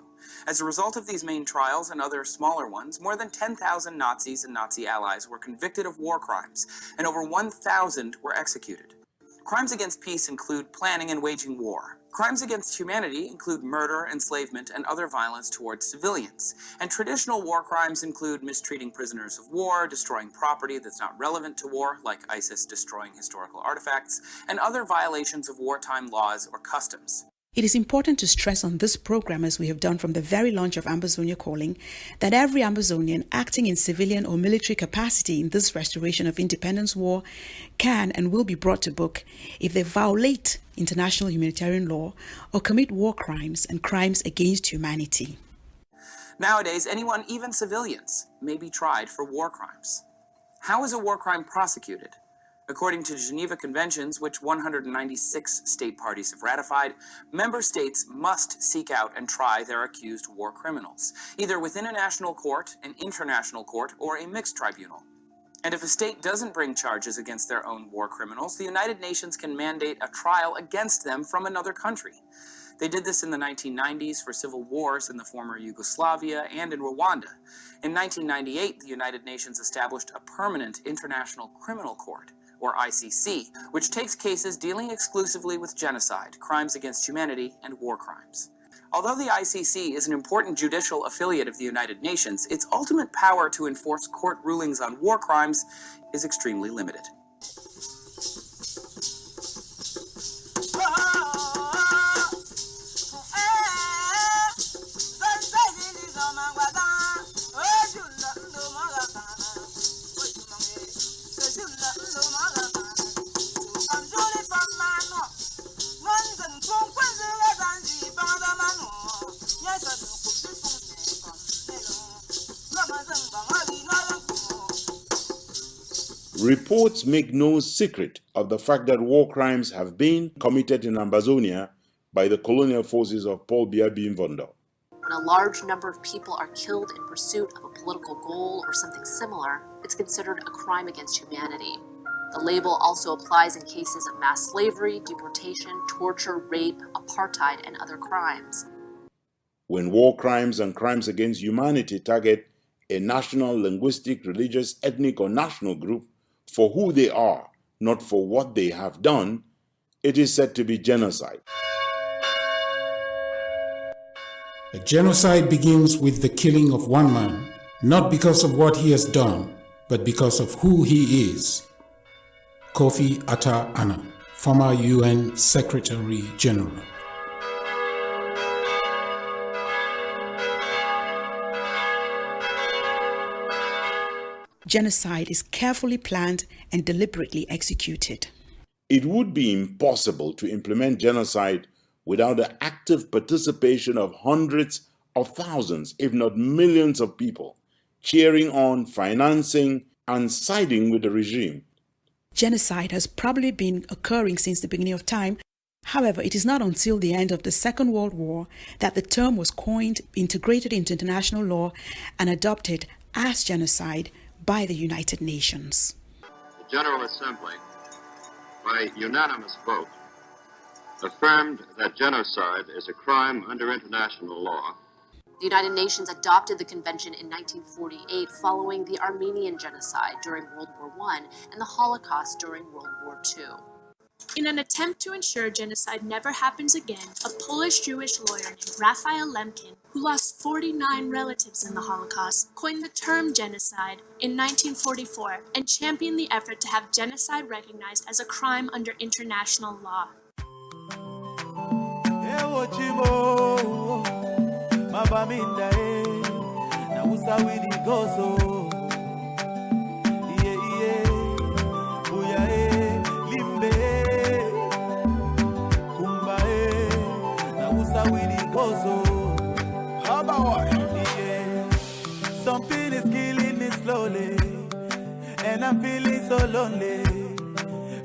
As a result of these main trials and other smaller ones, more than 10,000 Nazis and Nazi allies were convicted of war crimes, and over 1,000 were executed. Crimes against peace include planning and waging war. Crimes against humanity include murder, enslavement, and other violence towards civilians. And traditional war crimes include mistreating prisoners of war, destroying property that's not relevant to war, like ISIS destroying historical artifacts, and other violations of wartime laws or customs. It is important to stress on this program, as we have done from the very launch of Ambazonia Calling, that every Ambazonian acting in civilian or military capacity in this restoration of independence war can and will be brought to book if they violate international humanitarian law or commit war crimes and crimes against humanity. Nowadays, anyone, even civilians, may be tried for war crimes. How is a war crime prosecuted? According to Geneva Conventions, which 196 state parties have ratified, member states must seek out and try their accused war criminals, either within a national court, an international court, or a mixed tribunal. And if a state doesn't bring charges against their own war criminals, the United Nations can mandate a trial against them from another country. They did this in the 1990s for civil wars in the former Yugoslavia and in Rwanda. In 1998, the United Nations established a permanent International Criminal Court, or ICC, which takes cases dealing exclusively with genocide, crimes against humanity, and war crimes. Although the ICC is an important judicial affiliate of the United Nations, its ultimate power to enforce court rulings on war crimes is extremely limited. Reports make no secret of the fact that war crimes have been committed in Ambazonia by the colonial forces of Paul Biya Bimvondo. When a large number of people are killed in pursuit of a political goal or something similar, it's considered a crime against humanity. The label also applies in cases of mass slavery, deportation, torture, rape, apartheid, and other crimes. When war crimes and crimes against humanity target a national, linguistic, religious, ethnic, or national group for who they are, not for what they have done, it is said to be genocide. A genocide begins with the killing of one man, not because of what he has done, but because of who he is. Kofi Atta Annan, former UN Secretary General. Genocide is carefully planned and deliberately executed. It would be impossible to implement genocide without the active participation of hundreds of thousands, if not millions of people, cheering on, financing, and siding with the regime. Genocide has probably been occurring since the beginning of time. However, it is not until the end of the Second World War that the term was coined, integrated into international law, and adopted as genocide by the United Nations. The General Assembly, by unanimous vote, affirmed that genocide is a crime under international law. The United Nations adopted the convention in 1948 following the Armenian genocide during World War I and the Holocaust during World War II. In an attempt to ensure genocide never happens again, a Polish Jewish lawyer named Raphael Lemkin, who lost 49 relatives in the Holocaust, coined the term genocide in 1944 and championed the effort to have genocide recognized as a crime under international law. Something is killing me slowly, and I'm feeling so lonely.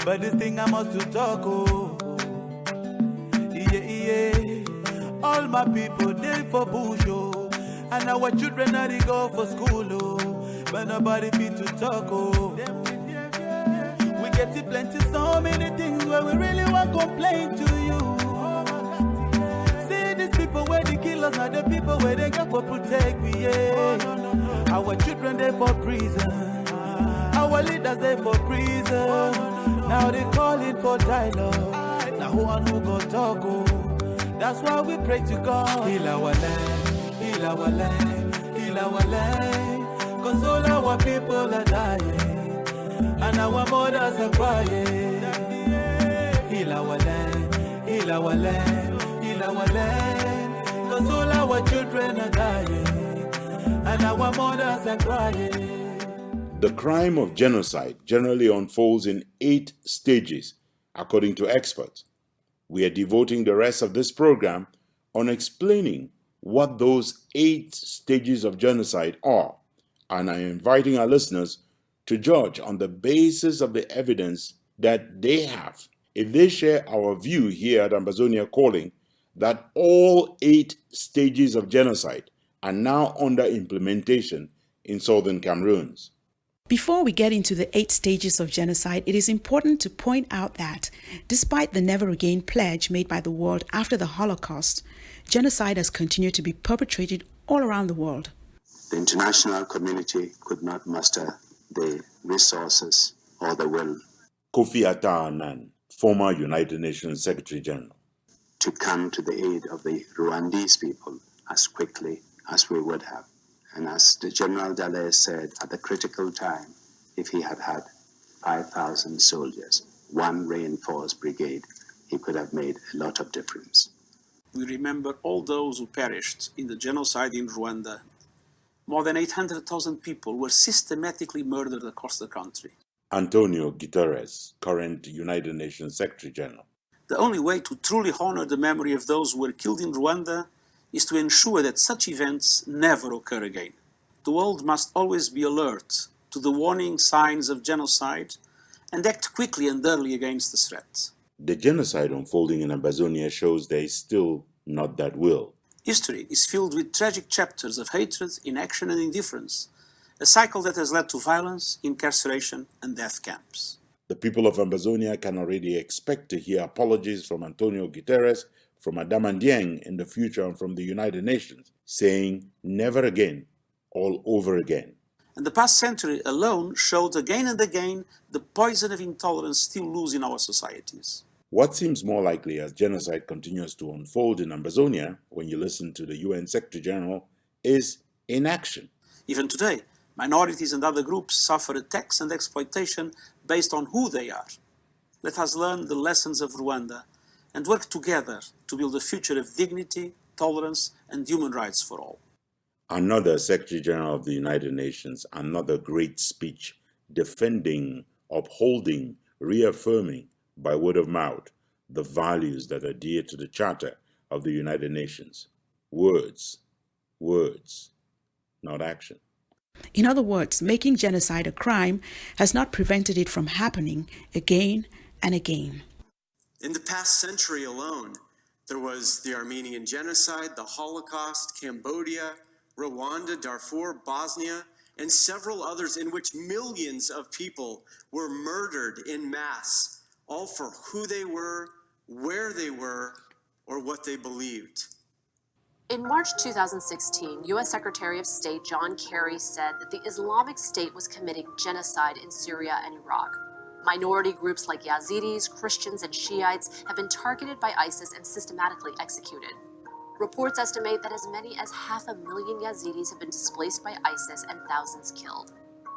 But this thing I must to talk, oh. All my people, they for bush, oh. And our children are they go for school, oh. But nobody fit to talk, oh. We get to plenty, so many things where we really want to complain to you. See these people where they kill us, not the people where they got for protect me, yeah. Our children, they for prison. Our leaders, they for prison. Now they calling for dialogue. Now who and who go talk, oh. That's why we pray to God. Heal our land, heal our land, heal our land. Cause all our people are dying, and our mothers are crying. Heal our land, heal our land, heal our land. Cause all our children are dying, and our mothers are crying. The crime of genocide generally unfolds in 8 stages, according to experts. We are devoting the rest of this program on explaining what those 8 stages of genocide are, and I am inviting our listeners to judge on the basis of the evidence that they have. If they share our view here at Ambazonia Calling that all 8 stages of genocide are now under implementation in southern Cameroon. Before we get into the 8 stages of genocide, it is important to point out that, despite the Never Again pledge made by the world after the Holocaust, genocide has continued to be perpetrated all around the world. The international community could not muster the resources or the will. Kofi Annan, former United Nations Secretary General. To come to the aid of the Rwandese people as quickly as we would have. And as the General Dallaire said at the critical time, if he had had 5,000 soldiers, 1 reinforced brigade, he could have made a lot of difference. We remember all those who perished in the genocide in Rwanda. More than 800,000 people were systematically murdered across the country. Antonio Guterres, current United Nations Secretary General. The only way to truly honor the memory of those who were killed in Rwanda is to ensure that such events never occur again. The world must always be alert to the warning signs of genocide and act quickly and early against the threat. The genocide unfolding in Ambazonia shows there is still not that will. History is filled with tragic chapters of hatred, inaction and indifference, a cycle that has led to violence, incarceration and death camps. The people of Ambazonia can already expect to hear apologies from Antonio Guterres, from NDIAN in the future, and from the United Nations, saying never again, all over again. And the past century alone showed again and again the poison of intolerance still loose in our societies. What seems more likely as genocide continues to unfold in Ambazonia, when you listen to the UN Secretary General, is inaction. Even today, minorities and other groups suffer attacks and exploitation based on who they are. Let us learn the lessons of Rwanda and work together to build a future of dignity, tolerance, and human rights for all. Another Secretary General of the United Nations, another great speech defending, upholding, reaffirming by word of mouth the values that are dear to the Charter of the United Nations. Words, words, not action. In other words, making genocide a crime has not prevented it from happening again and again. In the past century alone, there was the Armenian genocide, the Holocaust, Cambodia, Rwanda, Darfur, Bosnia, and several others in which millions of people were murdered in mass, all for who they were, where they were, or what they believed. In March 2016, U.S. Secretary of State John Kerry said that the Islamic State was committing genocide in Syria and Iraq. Minority groups like Yazidis, Christians, and Shiites have been targeted by ISIS and systematically executed. Reports estimate that as many as 500,000 Yazidis have been displaced by ISIS and thousands killed.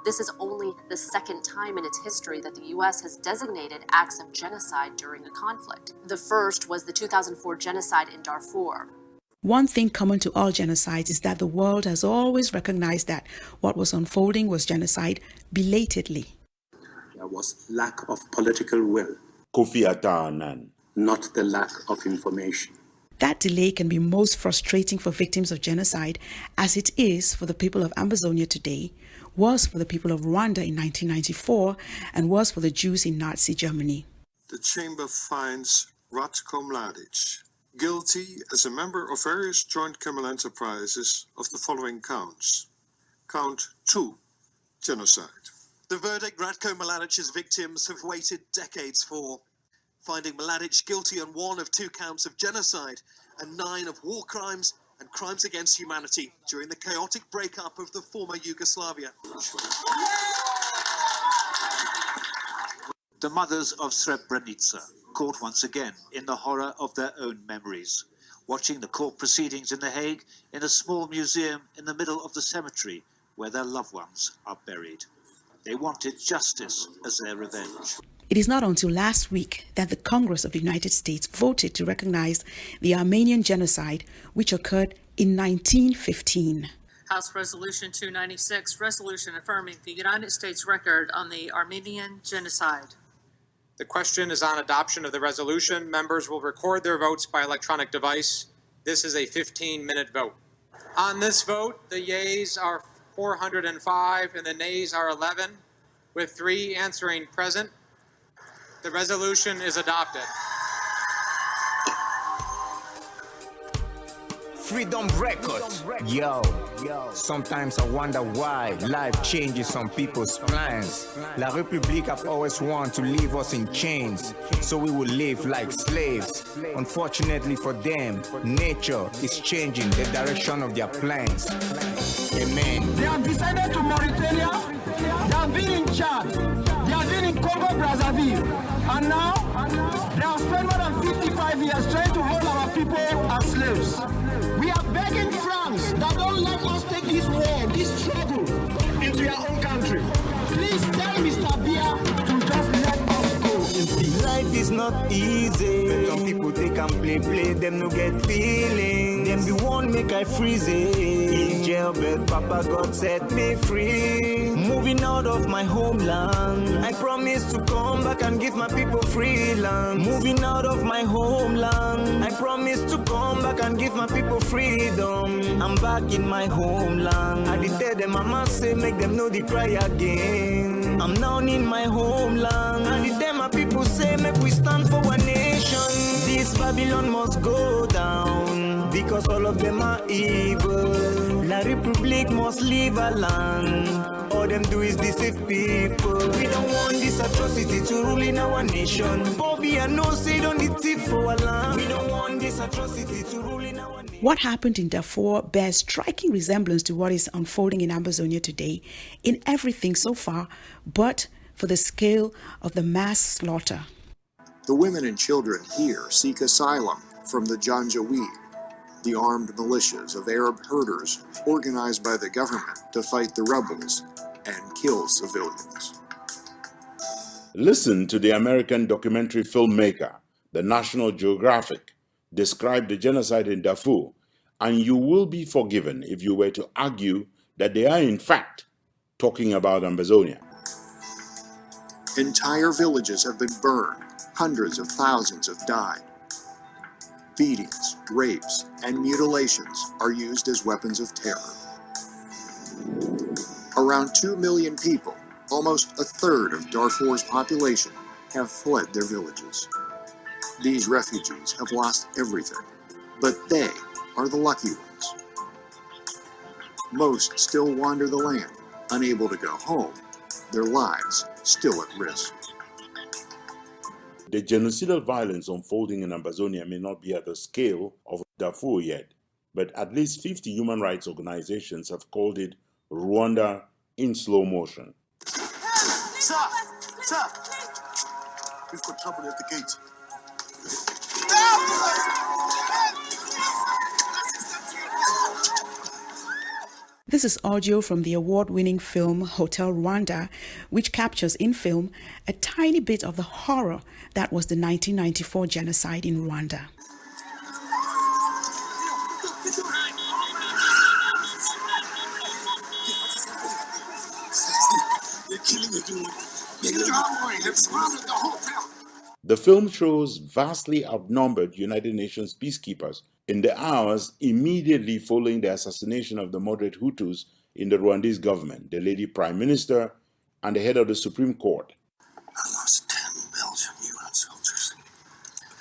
This is only the second time in its history that the U.S. has designated acts of genocide during a conflict. The first was the 2004 genocide in Darfur. One thing common to all genocides is that the world has always recognized that what was unfolding was genocide belatedly. There was lack of political will. Kofi Annan. Not the lack of information. That delay can be most frustrating for victims of genocide, as it is for the people of Ambazonia today, was for the people of Rwanda in 1994, and was for the Jews in Nazi Germany. The Chamber finds Ratko Mladic guilty as a member of various joint criminal enterprises of the following counts. Count 2, genocide. The verdict Ratko Mladic's victims have waited decades for, finding Mladic guilty on 1 of 2 counts of genocide and 9 of war crimes and crimes against humanity during the chaotic breakup of the former Yugoslavia. The mothers of Srebrenica, caught once again in the horror of their own memories, watching the court proceedings in The Hague in a small museum in the middle of the cemetery where their loved ones are buried. They wanted justice as their revenge. It is not until last week that the Congress of the United States voted to recognize the Armenian genocide, which occurred in 1915. House Resolution 296, resolution affirming the United States record on the Armenian genocide. The question is on adoption of the resolution. Members will record their votes by electronic device. This is a 15-minute vote. On this vote, the yeas are 405 and the nays are 11. With 3 answering present, the resolution is adopted. Freedom Records. Yo, sometimes I wonder why life changes some people's plans. La République have always wanted to leave us in chains, so we will live like slaves. Unfortunately for them, nature is changing the direction of their plans. Amen. They have decided to Mauritania, they have been in Chad, they have been in Congo Brazzaville, and now they have spent more than 55 years trying to hold our people as slaves. We are begging France that don't let us take this war, this struggle into your own country. Please tell Mr. Bia to just let us go in peace. Life is not easy. But some people take and play, them no get feeling. Them be one make I freeze it. In jail, but Papa God set me free. Moving out of my homeland, I promise to come back and give my people freedom. Moving out of my homeland, I promise to come back and give my people freedom. I'm back in my homeland. I did tell them mama say make them know the cry again. I'm now in my homeland. I did tell my people say make we stand for one nation. This Babylon must go down because all of them are evil. La République must leave our land. All them do is deceive people. We don't want this atrocity to rule in our nation. Bobby and no say don't need thief for our land. We don't want this atrocity to rule in our nation. What happened in Darfur bears striking resemblance to what is unfolding in Ambazonia today in everything so far, but for the scale of the mass slaughter. The women and children here seek asylum from the Janjaweed, the armed militias of Arab herders organized by the government to fight the rebels and kill civilians. Listen to the American documentary filmmaker, the National Geographic, describe the genocide in Darfur, and you will be forgiven if you were to argue that they are in fact talking about Ambazonia. Entire villages have been burned. Hundreds of thousands have died. Beatings, rapes, and mutilations are used as weapons of terror. Around 2 million people, almost a third of Darfur's population, have fled their villages. These refugees have lost everything, but they are the lucky ones. Most still wander the land, unable to go home, their lives still at risk. The genocidal violence unfolding in Ambazonia may not be at the scale of Darfur yet, but at least 50 human rights organizations have called it Rwanda in slow motion. Sir! Sir! We've got trouble at the gate. This is audio from the award-winning film Hotel Rwanda, which captures in film a tiny bit of the horror that was the 1994 genocide in Rwanda. The film shows vastly outnumbered United Nations peacekeepers in the hours immediately following the assassination of the moderate Hutus in the Rwandese government, the lady Prime Minister, and the head of the Supreme Court. I lost 10 Belgian UN soldiers.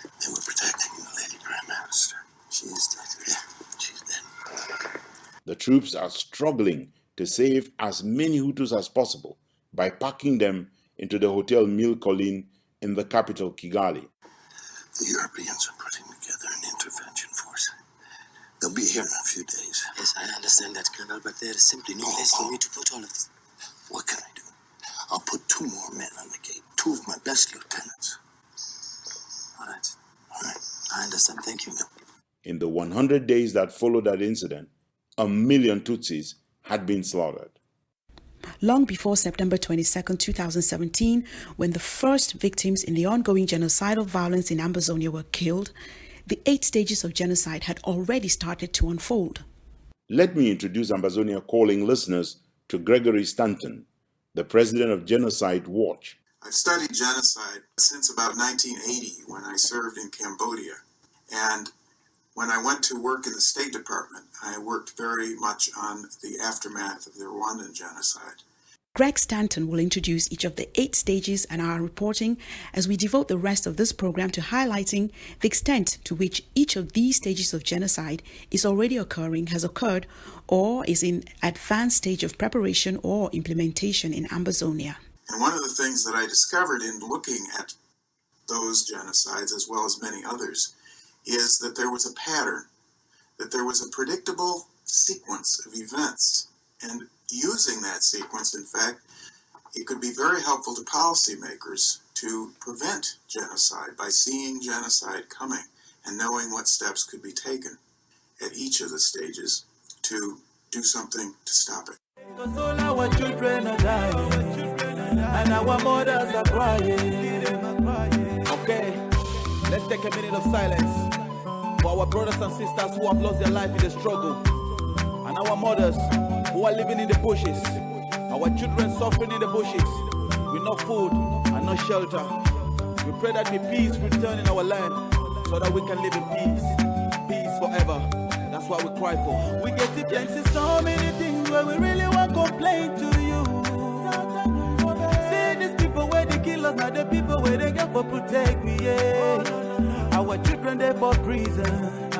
They were protecting the lady Prime Minister. She is dead. Yeah, she's dead. The troops are struggling to save as many Hutus as possible by packing them into the Hotel Mille Collines in the capital, Kigali. The Europeans are putting together an intervention force. They'll be here in a few days. Yes, I understand that, Colonel, but there is simply no place for me to put all of this. What can I do? I'll put 2 more men on the gate, 2 of my best lieutenants. All right. I understand. Thank you. In the 100 days that followed that incident, 1 million Tutsis had been slaughtered. Long before September 22, 2017, when the first victims in the ongoing genocidal violence in Ambazonia were killed, the 8 stages of genocide had already started to unfold. Let me introduce Ambazonia Calling listeners to Gregory Stanton, the president of Genocide Watch. I've studied genocide since about 1980 when I served in Cambodia. And when I went to work in the State Department, I worked very much on the aftermath of the Rwandan genocide. Greg Stanton will introduce each of the 8 stages and our reporting as we devote the rest of this program to highlighting the extent to which each of these stages of genocide is already occurring, has occurred, or is in advanced stage of preparation or implementation in Ambazonia. And one of the things that I discovered in looking at those genocides, as well as many others, is that there was a pattern, that there was a predictable sequence of events. And using that sequence, in fact, it could be very helpful to policymakers to prevent genocide by seeing genocide coming and knowing what steps could be taken at each of the stages to do something to stop it. Because all our children are dying, and our mothers are crying. Okay, let's take a minute of silence for our brothers and sisters who have lost their life in the struggle, and our mothers who are living in the bushes, our children suffering in the bushes with no food and no shelter. We pray that the peace return in our land so that we can live in peace forever. That's what we cry for. We get to plenty so many things where we really want to complain to you. See these people where they kill us, not the people where they get for protect me. Yeah. Our children there for prison,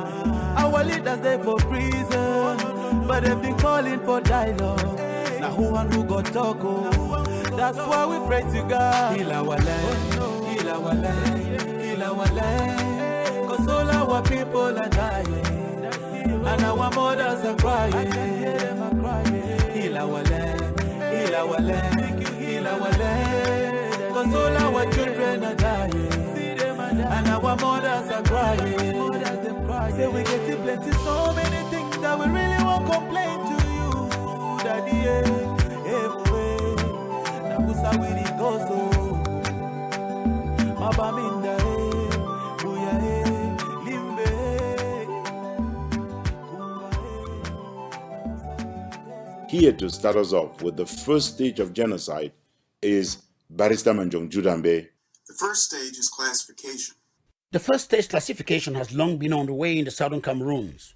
our leaders there for prison, but they've been calling for dialogue. Now who and who got talk? Oh, that's why we pray to God. Heal our land, heal our land, heal our land. Cause all our people are dying, and our mothers are crying. Heal our land, heal our land, heal our land. Cause all our children are dying, and our mothers are crying. Say we get to plenty so many things that we really won't complain to you, Daddy. Now who's how we go so? Mabaminda Here to start us off with the first stage of genocide is Barrister Manjong Judambe. The first stage is classification. The first stage classification has long been on the way in the southern Cameroons.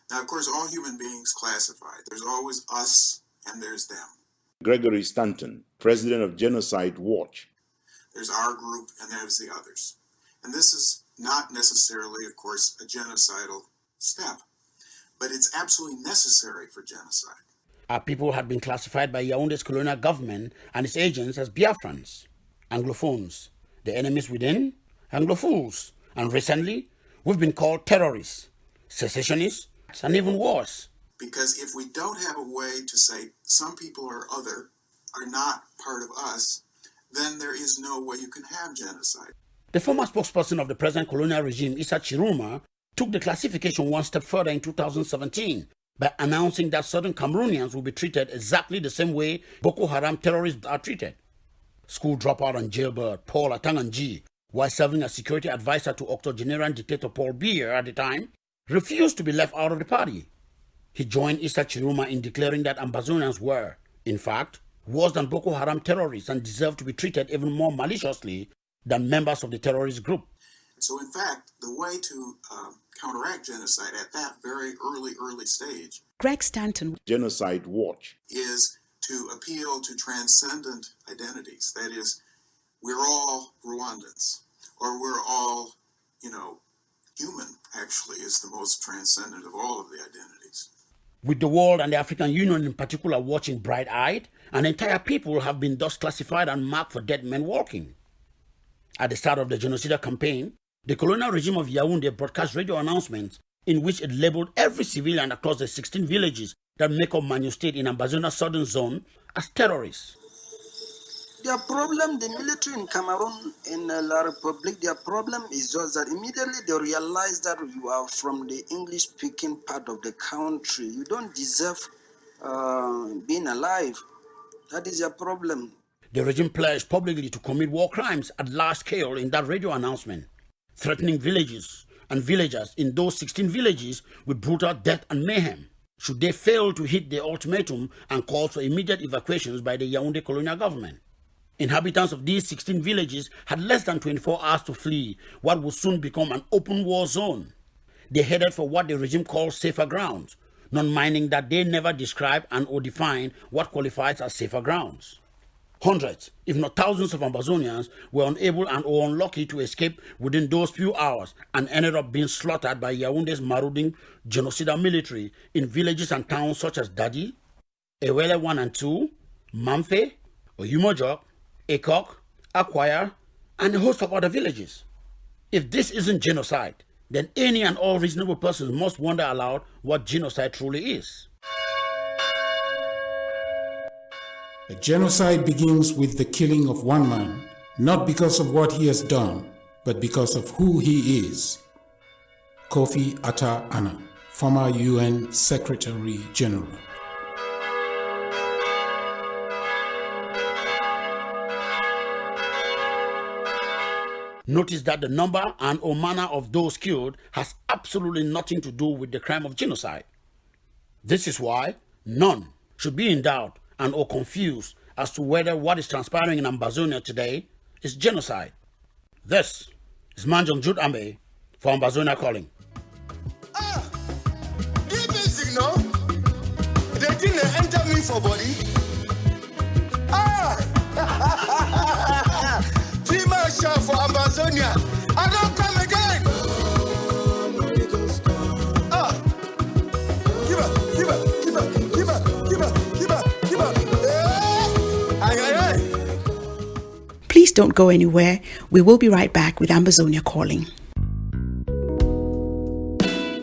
Now, of course, all human beings classified. There's always us and there's them. Gregory Stanton, president of Genocide Watch. There's our group and there's the others. And this is not necessarily, of course, a genocidal step, but it's absolutely necessary for genocide. Our people had been classified by Yaoundé's colonial government and its agents as Biafrans, Anglophones, the enemies within, Anglophiles, and recently, we've been called terrorists, secessionists, and even worse. Because if we don't have a way to say some people or other are not part of us, then there is no way you can have genocide. The former spokesperson of the present colonial regime, Issa Chiruma, took the classification one step further in 2017 by announcing that certain Cameroonians will be treated exactly the same way Boko Haram terrorists are treated. School dropout and jailbird Paul Atanganji, while serving as security advisor to octogenarian dictator Paul Biya at the time, refused to be left out of the party. He joined Issa Chiruma in declaring that Ambazonians were, in fact, worse than Boko Haram terrorists and deserved to be treated even more maliciously than members of the terrorist group. So, in fact, the way to counteract genocide at that very early stage, Greg Stanton, Genocide Watch, is to appeal to transcendent identities. That is, we're all Rwandans, or we're all, human, actually, is the most transcendent of all of the identities. With the world and the African Union in particular watching bright-eyed, an entire people have been thus classified and marked for dead men walking. At the start of the genocidal campaign, the colonial regime of Yaoundé broadcast radio announcements in which it labeled every civilian across the 16 villages that make up MANYU state in Ambazonia southern zone as terrorists. Their problem, the military in Cameroon, in La Republic, their problem is just that immediately they realize that you are from the English-speaking part of the country. You don't deserve being alive. That is their problem. The regime pledged publicly to commit war crimes at large scale in that radio announcement, threatening villages and villagers in those 16 villages with brutal death and mayhem, should they fail to hit the ultimatum and call for immediate evacuations by the Yaoundé colonial government. Inhabitants of these 16 villages had less than 24 hours to flee what would soon become an open war zone. They headed for what the regime calls safer grounds, not minding that they never describe and or define what qualifies as safer grounds. Hundreds, if not thousands of Ambazonians were unable and or unlucky to escape within those few hours and ended up being slaughtered by Yaounde's marauding genocidal military in villages and towns such as Dadi, Ewele 1 and 2, Mamfe, Oyumojok, Ekok, Akwaya, and a host of other villages. If this isn't genocide, then any and all reasonable persons must wonder aloud what genocide truly is. A genocide begins with the killing of one man, not because of what he has done, but because of who he is. Kofi Atta-Anna, former UN Secretary General. Notice that the number and or manner of those killed has absolutely nothing to do with the crime of genocide. This is why none should be in doubt and or confused as to whether what is transpiring in Ambazonia today is genocide. This is Manjong Jude Ambe for Ambazonia Calling. This basic, no? They didn't enter me for body. T-Marshal for Ambazonia. I don't come again. Give up. Please don't go anywhere. We will be right back with Ambazonia Calling.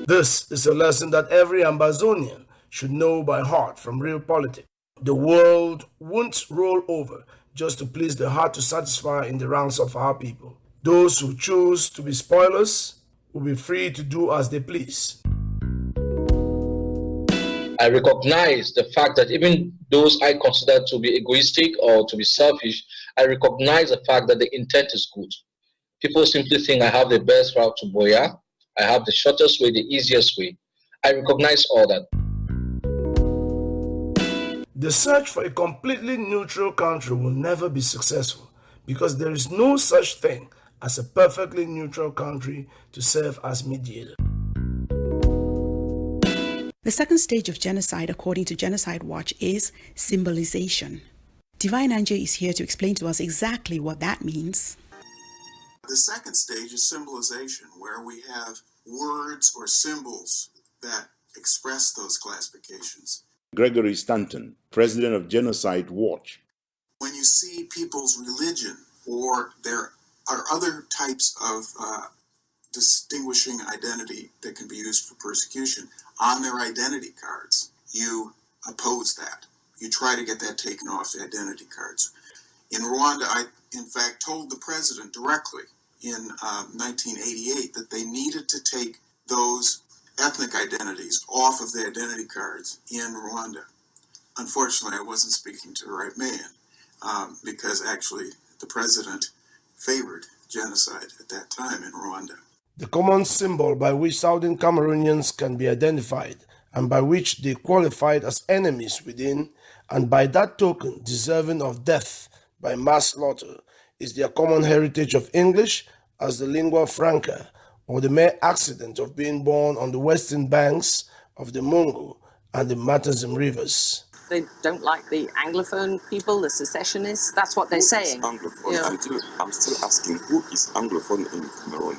This is a lesson that every Ambazonian should know by heart from real politics. The world won't roll over just to please the hard to satisfy in the ranks of our people. Those who choose to be spoilers will be free to do as they please. I recognize the fact that even those I consider to be egoistic or to be selfish, I recognize the fact that the intent is good. People simply think I have the best route to Boya, I have the shortest way, the easiest way. I recognize all that. The search for a completely neutral country will never be successful because there is no such thing as a perfectly neutral country to serve as mediator. The second stage of genocide, according to Genocide Watch, is symbolization. Divine Anje is here to explain to us exactly what that means. The second stage is symbolization, where we have words or symbols that express those classifications. Gregory Stanton, president of Genocide Watch. When you see people's religion or there are other types of distinguishing identity that can be used for persecution on their identity cards, you oppose that. You try to get that taken off the identity cards. In Rwanda, I, in fact, told the president directly in 1988 that they needed to take those ethnic identities off of the identity cards in Rwanda. Unfortunately, I wasn't speaking to the right man because actually the president favored genocide at that time in Rwanda. The common symbol by which Southern Cameroonians can be identified and by which they qualified as enemies within and by that token deserving of death by mass slaughter is their common heritage of English as the lingua franca, or the mere accident of being born on the western banks of the Mungo and the Matazim rivers. They don't like the Anglophone people, the secessionists. That's what they're saying. Anglophone? Yeah. I'm still asking, who is Anglophone in Cameroon?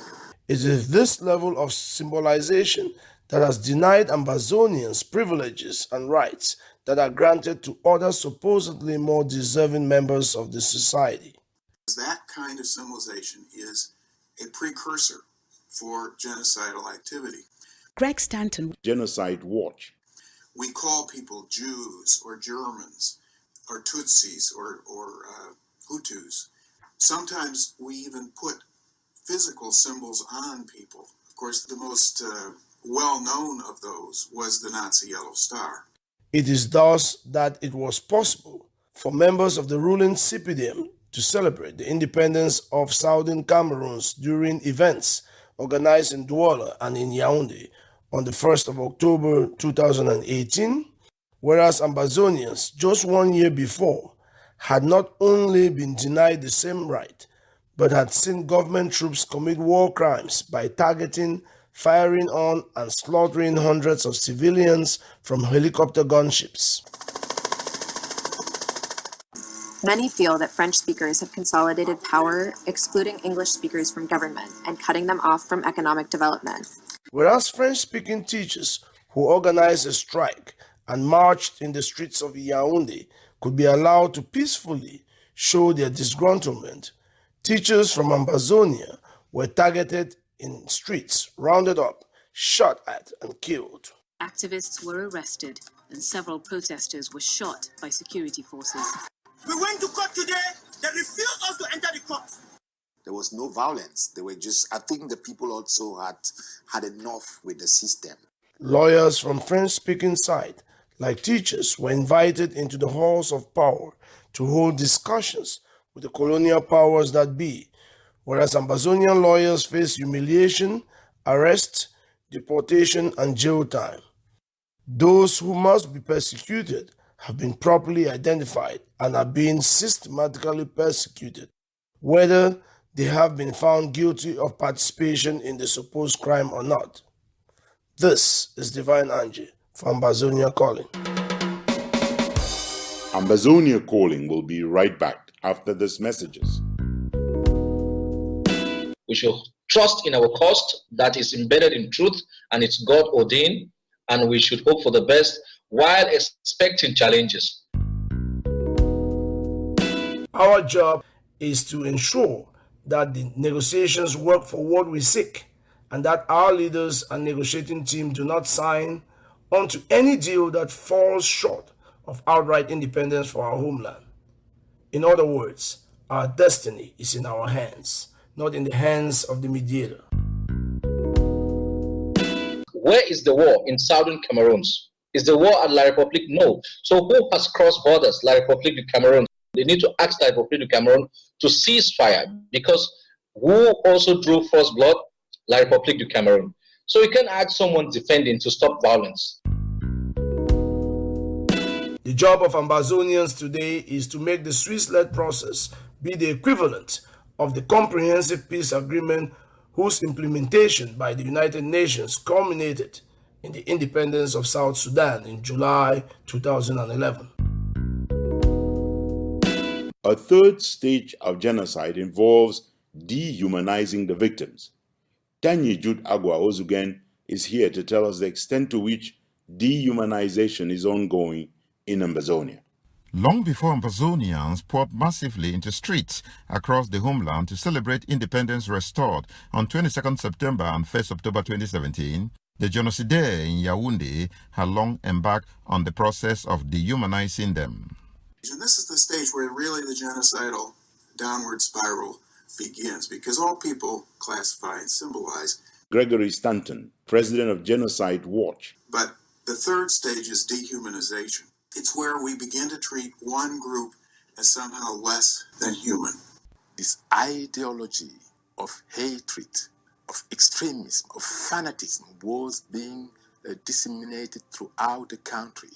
It is this level of symbolization that has denied Ambazonians privileges and rights that are granted to other supposedly more deserving members of the society. That kind of symbolization is a precursor for genocidal activity. Greg Stanton, Genocide Watch. We call people Jews or Germans or Tutsis or Hutus. Sometimes we even put physical symbols on people. Of course, the most well-known of those was the Nazi Yellow Star. It is thus that it was possible for members of the ruling CPDM to celebrate the independence of Southern Cameroons during events organized in Douala and in Yaoundé on the 1st of October 2018, whereas Ambazonians just 1 year before had not only been denied the same right, but had seen government troops commit war crimes by targeting, firing on, and slaughtering hundreds of civilians from helicopter gunships. Many feel that French speakers have consolidated power, excluding English speakers from government and cutting them off from economic development. Whereas French-speaking teachers who organized a strike and marched in the streets of Yaoundé could be allowed to peacefully show their disgruntlement, teachers from Ambazonia were targeted in streets, rounded up, shot at, and killed. Activists were arrested and several protesters were shot by security forces. We went to court today. They refused us to enter the court. There was no violence. They were just, I think the people also had enough with the system. Lawyers from French-speaking side, like teachers, were invited into the halls of power to hold discussions with the colonial powers that be, whereas Ambazonian lawyers face humiliation, arrest, deportation, and jail time. Those who must be persecuted have been properly identified and are being systematically persecuted, whether they have been found guilty of participation in the supposed crime or not. This is Divine Angie for Ambazonia Calling. Ambazonia Calling will be right back after these messages. We should trust in our cause that is embedded in truth and it's God ordained, and we should hope for the best while expecting challenges. Our job is to ensure that the negotiations work for what we seek, and that our leaders and negotiating team do not sign onto any deal that falls short of outright independence for our homeland. In other words, our destiny is in our hands, not in the hands of the mediator. Where is the war in southern Cameroon? Is the war at La République? No. So who has crossed borders? La République du Cameroon. They need to ask La République du Cameroon to cease fire, because who also drew first blood? La République du Cameroon. So you can ask someone defending to stop violence. The job of Ambazonians today is to make the Swiss-led process be the equivalent of the Comprehensive Peace Agreement, whose implementation by the United Nations culminated in the independence of South Sudan in July 2011. A third stage of genocide involves dehumanizing the victims. Tanyi Jude Agwa Ozugen is here to tell us the extent to which dehumanization is ongoing in Ambazonia. Long before Ambazonians poured massively into streets across the homeland to celebrate independence restored on 22nd September and 1st October 2017, the genocidaires in Yaoundé had long embarked on the process of dehumanizing them. And this is the stage where really the genocidal downward spiral begins, because all people classify and symbolize. Gregory Stanton, president of Genocide Watch. But the third stage is dehumanization. It's where we begin to treat one group as somehow less than human. This ideology of hatred, of extremism, of fanatism was being disseminated throughout the country.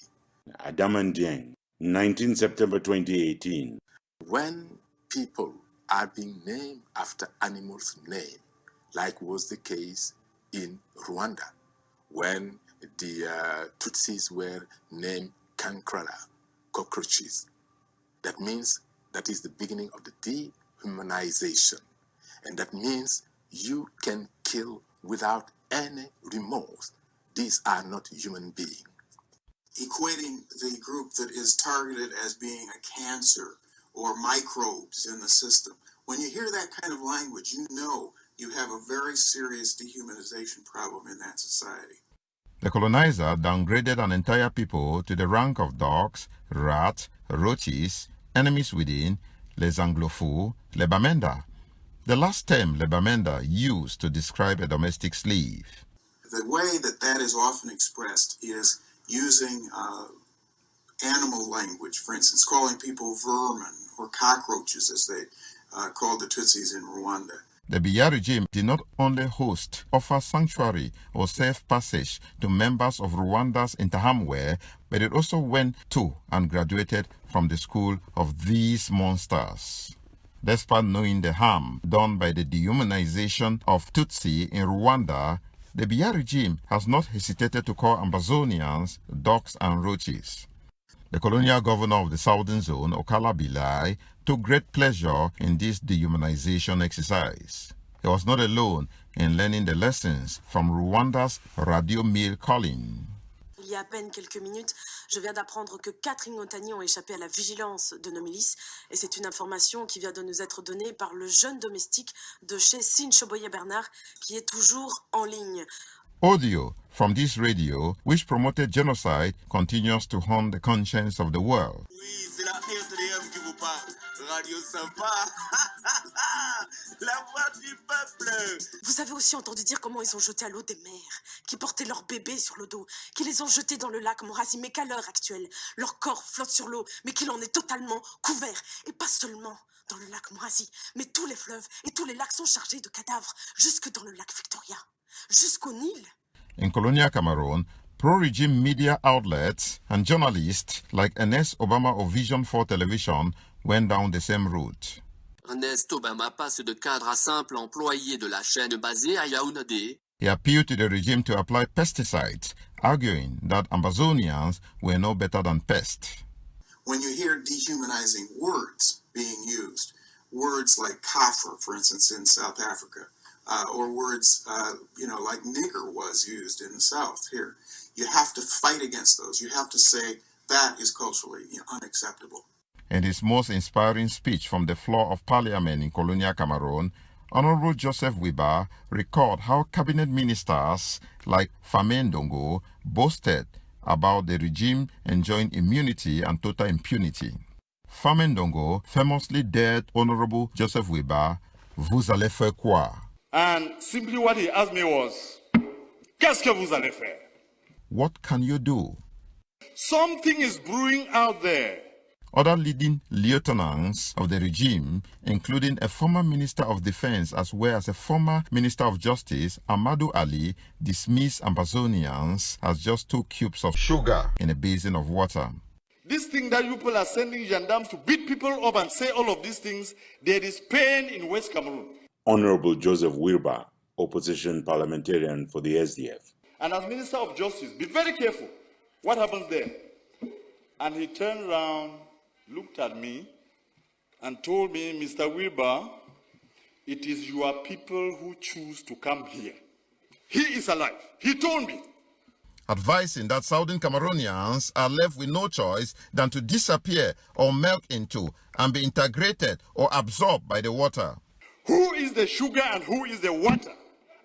Adam and Dieng, 19 September 2018. When people are being named after animals' name, like was the case in Rwanda, when the Tutsis were named Kankrala, cockroaches. That means that is the beginning of the dehumanization. And that means you can kill without any remorse. These are not human beings. Equating the group that is targeted as being a cancer or microbes in the system. When you hear that kind of language, you know you have a very serious dehumanization problem in that society. The colonizer downgraded an entire people to the rank of dogs, rats, roaches, enemies within, les anglophones, les bamenda. The last term les bamenda used to describe a domestic slave. The way that is often expressed is using animal language, for instance, calling people vermin or cockroaches, as they called the Tutsis in Rwanda. The Biya regime did not only offer sanctuary or safe passage to members of Rwanda's Interahamwe, but it also went to and graduated from the school of these monsters. Despite knowing the harm done by the dehumanization of Tutsi in Rwanda, the Biya regime has not hesitated to call Ambazonians dogs and roaches. The colonial governor of the southern zone, Okala Bilai, took great pleasure in this dehumanization exercise. He was not alone in learning the lessons from Rwanda's radio mail calling. Il y a à peine quelques minutes, je viens d'apprendre que 4 Ingotaniens ont échappé à la vigilance de nos milices, et c'est une information qui vient de nous être donnée par le jeune domestique de chez Sinchoboye Bernard, qui est toujours en ligne. Audio from this radio, which promoted genocide, continues to haunt the conscience of the world. Oui, c'est la RTDM qui vous parle. Radio sympa. La voix du peuple. Vous avez aussi entendu dire comment ils ont jeté à l'eau des mères, qui portaient leurs bébés sur le dos, qui les ont jetés dans le lac Morasi, mais qu'à l'heure actuelle, leur corps flotte sur l'eau, mais qu'il en est totalement couvert. Et pas seulement dans le lac Morasi, mais tous les fleuves et tous les lacs sont chargés de cadavres, jusque dans le lac Victoria, jusqu'au Nil. In colonial Cameroon, pro-regime media outlets and journalists like Ernest Obama of Vision 4 Television went down the same route. Ernest Obama passe de cadre à simple employé de la chaîne basée à Yaoundé. He appealed to the regime to apply pesticides, arguing that Ambazonians were no better than pests. When you hear dehumanizing words being used, words like kafir, for instance, in South Africa, or words, like nigger was used in the South here, you have to fight against those. You have to say that is culturally unacceptable. In his most inspiring speech from the floor of Parliament in colonial Cameroon, Honorable Joseph Wiba recalled how cabinet ministers like Famen Dongo boasted about the regime enjoying immunity and total impunity. Famen Dongo famously dared Honorable Joseph Wiba, "Vous allez faire quoi?" And simply what he asked me was, "Qu'est-ce que vous allez faire?" What can you do? Something is brewing out there. Other leading lieutenants of the regime, including a former Minister of Defense as well as a former Minister of Justice, Amadou Ali, dismissed Ambazonians as just 2 cubes of sugar in a basin of water. This thing that you people are sending gendarmes to beat people up and say all of these things, there is pain in West Cameroon. Honorable Joseph Wirba, opposition parliamentarian for the SDF. And as Minister of Justice, be very careful what happens there. And he turned around, looked at me, and told me, "Mr. Wirba, it is your people who choose to come here. He is alive." He told me. Advising that Southern Cameroonians are left with no choice than to disappear or melt into and be integrated or absorbed by the water. Who is the sugar and who is the water?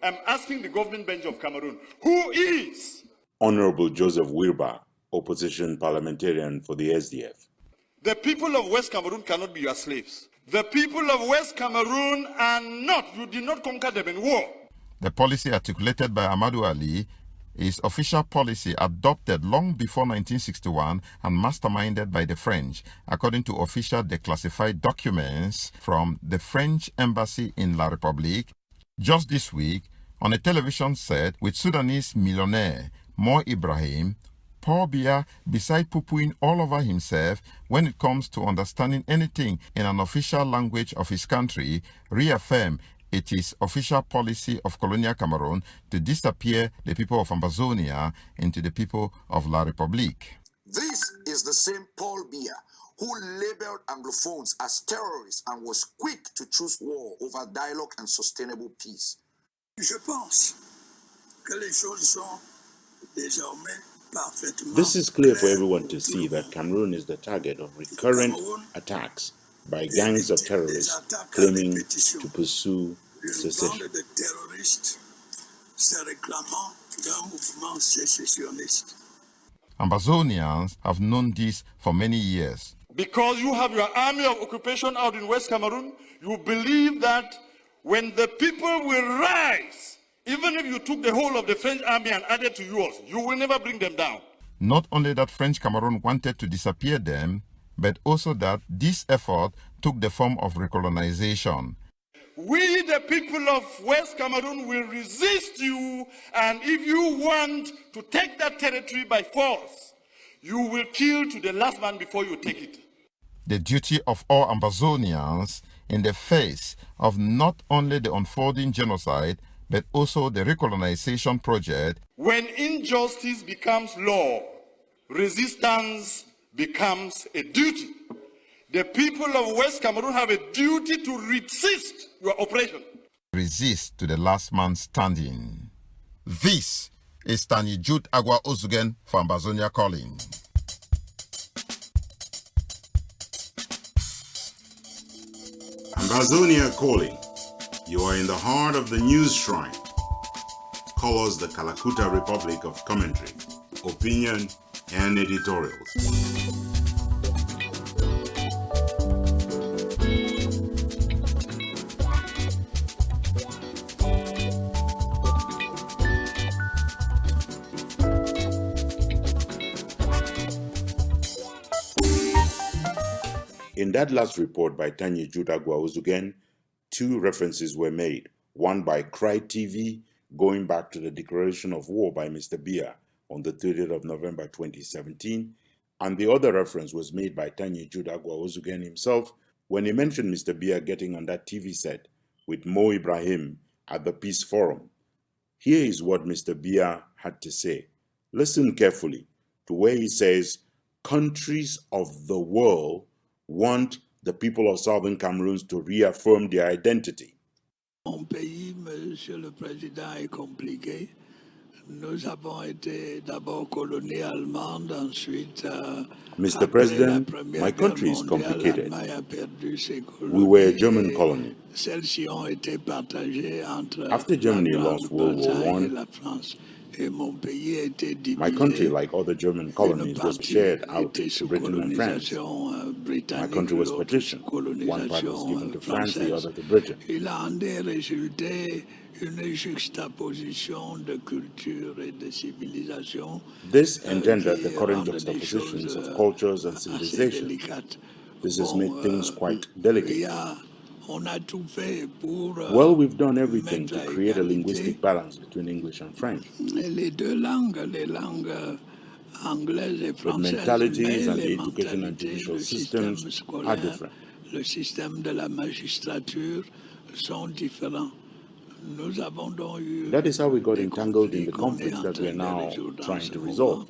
I'm asking the government bench of Cameroon. Who is? Honorable Joseph Wirba, opposition parliamentarian for the SDF. The people of West Cameroon cannot be your slaves. The people of West Cameroon are not. You did not conquer them in war. The policy articulated by Amadou Ali is official policy adopted long before 1961 and masterminded by the French, according to official declassified documents from the French embassy in La République. Just this week, on a television set with Sudanese millionaire Mo Ibrahim, Paul Biya, beside poo-pooing all over himself when it comes to understanding anything in an official language of his country, reaffirmed it is official policy of colonial Cameroon to disappear the people of Ambazonia into the people of La République. This is the same Paul Biya who labeled Anglophones as terrorists and was quick to choose war over dialogue and sustainable peace. Je pense que les choses sont désormais parfaitement. This is clear for everyone to see that Cameroon is the target of recurrent attacks by gangs of terrorists claiming to pursue secession. Ambazonians have known this for many years. Because you have your army of occupation out in West Cameroon, you believe that when the people will rise, even if you took the whole of the French army and added to yours, you will never bring them down. Not only that French Cameroon wanted to disappear them, but also that this effort took the form of recolonization. We, the people of West Cameroon, will resist you, and if you want to take that territory by force, you will kill to the last man before you take it. The duty of all Ambazonians in the face of not only the unfolding genocide, but also the recolonization project. When injustice becomes law, resistance becomes a duty. The people of West Cameroon have a duty to resist your oppression. Resist to the last man standing. This is Tanya Jude Agua Ozugen for Ambazonia Calling. Ambazonia Calling. You are in the heart of the news shrine. Call us the Kalakuta Republic of Commentary, Opinion, and Editorials. In that last report by Tanya Jude Agua Ozugen, two references were made, one by Cry TV, going back to the declaration of war by Mr. Biya on the 30th of November 2017, and the other reference was made by Tanya Jude Agua Ozugen himself when he mentioned Mr. Biya getting on that TV set with Mo Ibrahim at the Peace Forum. Here is what Mr. Biya had to say. Listen carefully to where he says, countries of the world want the people of Southern Cameroon to reaffirm their identity. Mon pays, Monsieur le Président, est compliqué. Nous avons été d'abord colonie allemande, ensuite. Mr. President, my country is complicated. We were a German colony. After Germany lost World War I, my country, like other German colonies, was shared out to Britain and France. My country was partitioned. One part was given to France, the other to Britain. This engendered the current juxtapositions of cultures and civilization. This has made things quite delicate. Well, we've done everything to create a linguistic balance between English and French. But mentalities and the education and judicial systems are different. That is how we got entangled in the conflict that we are now trying to resolve.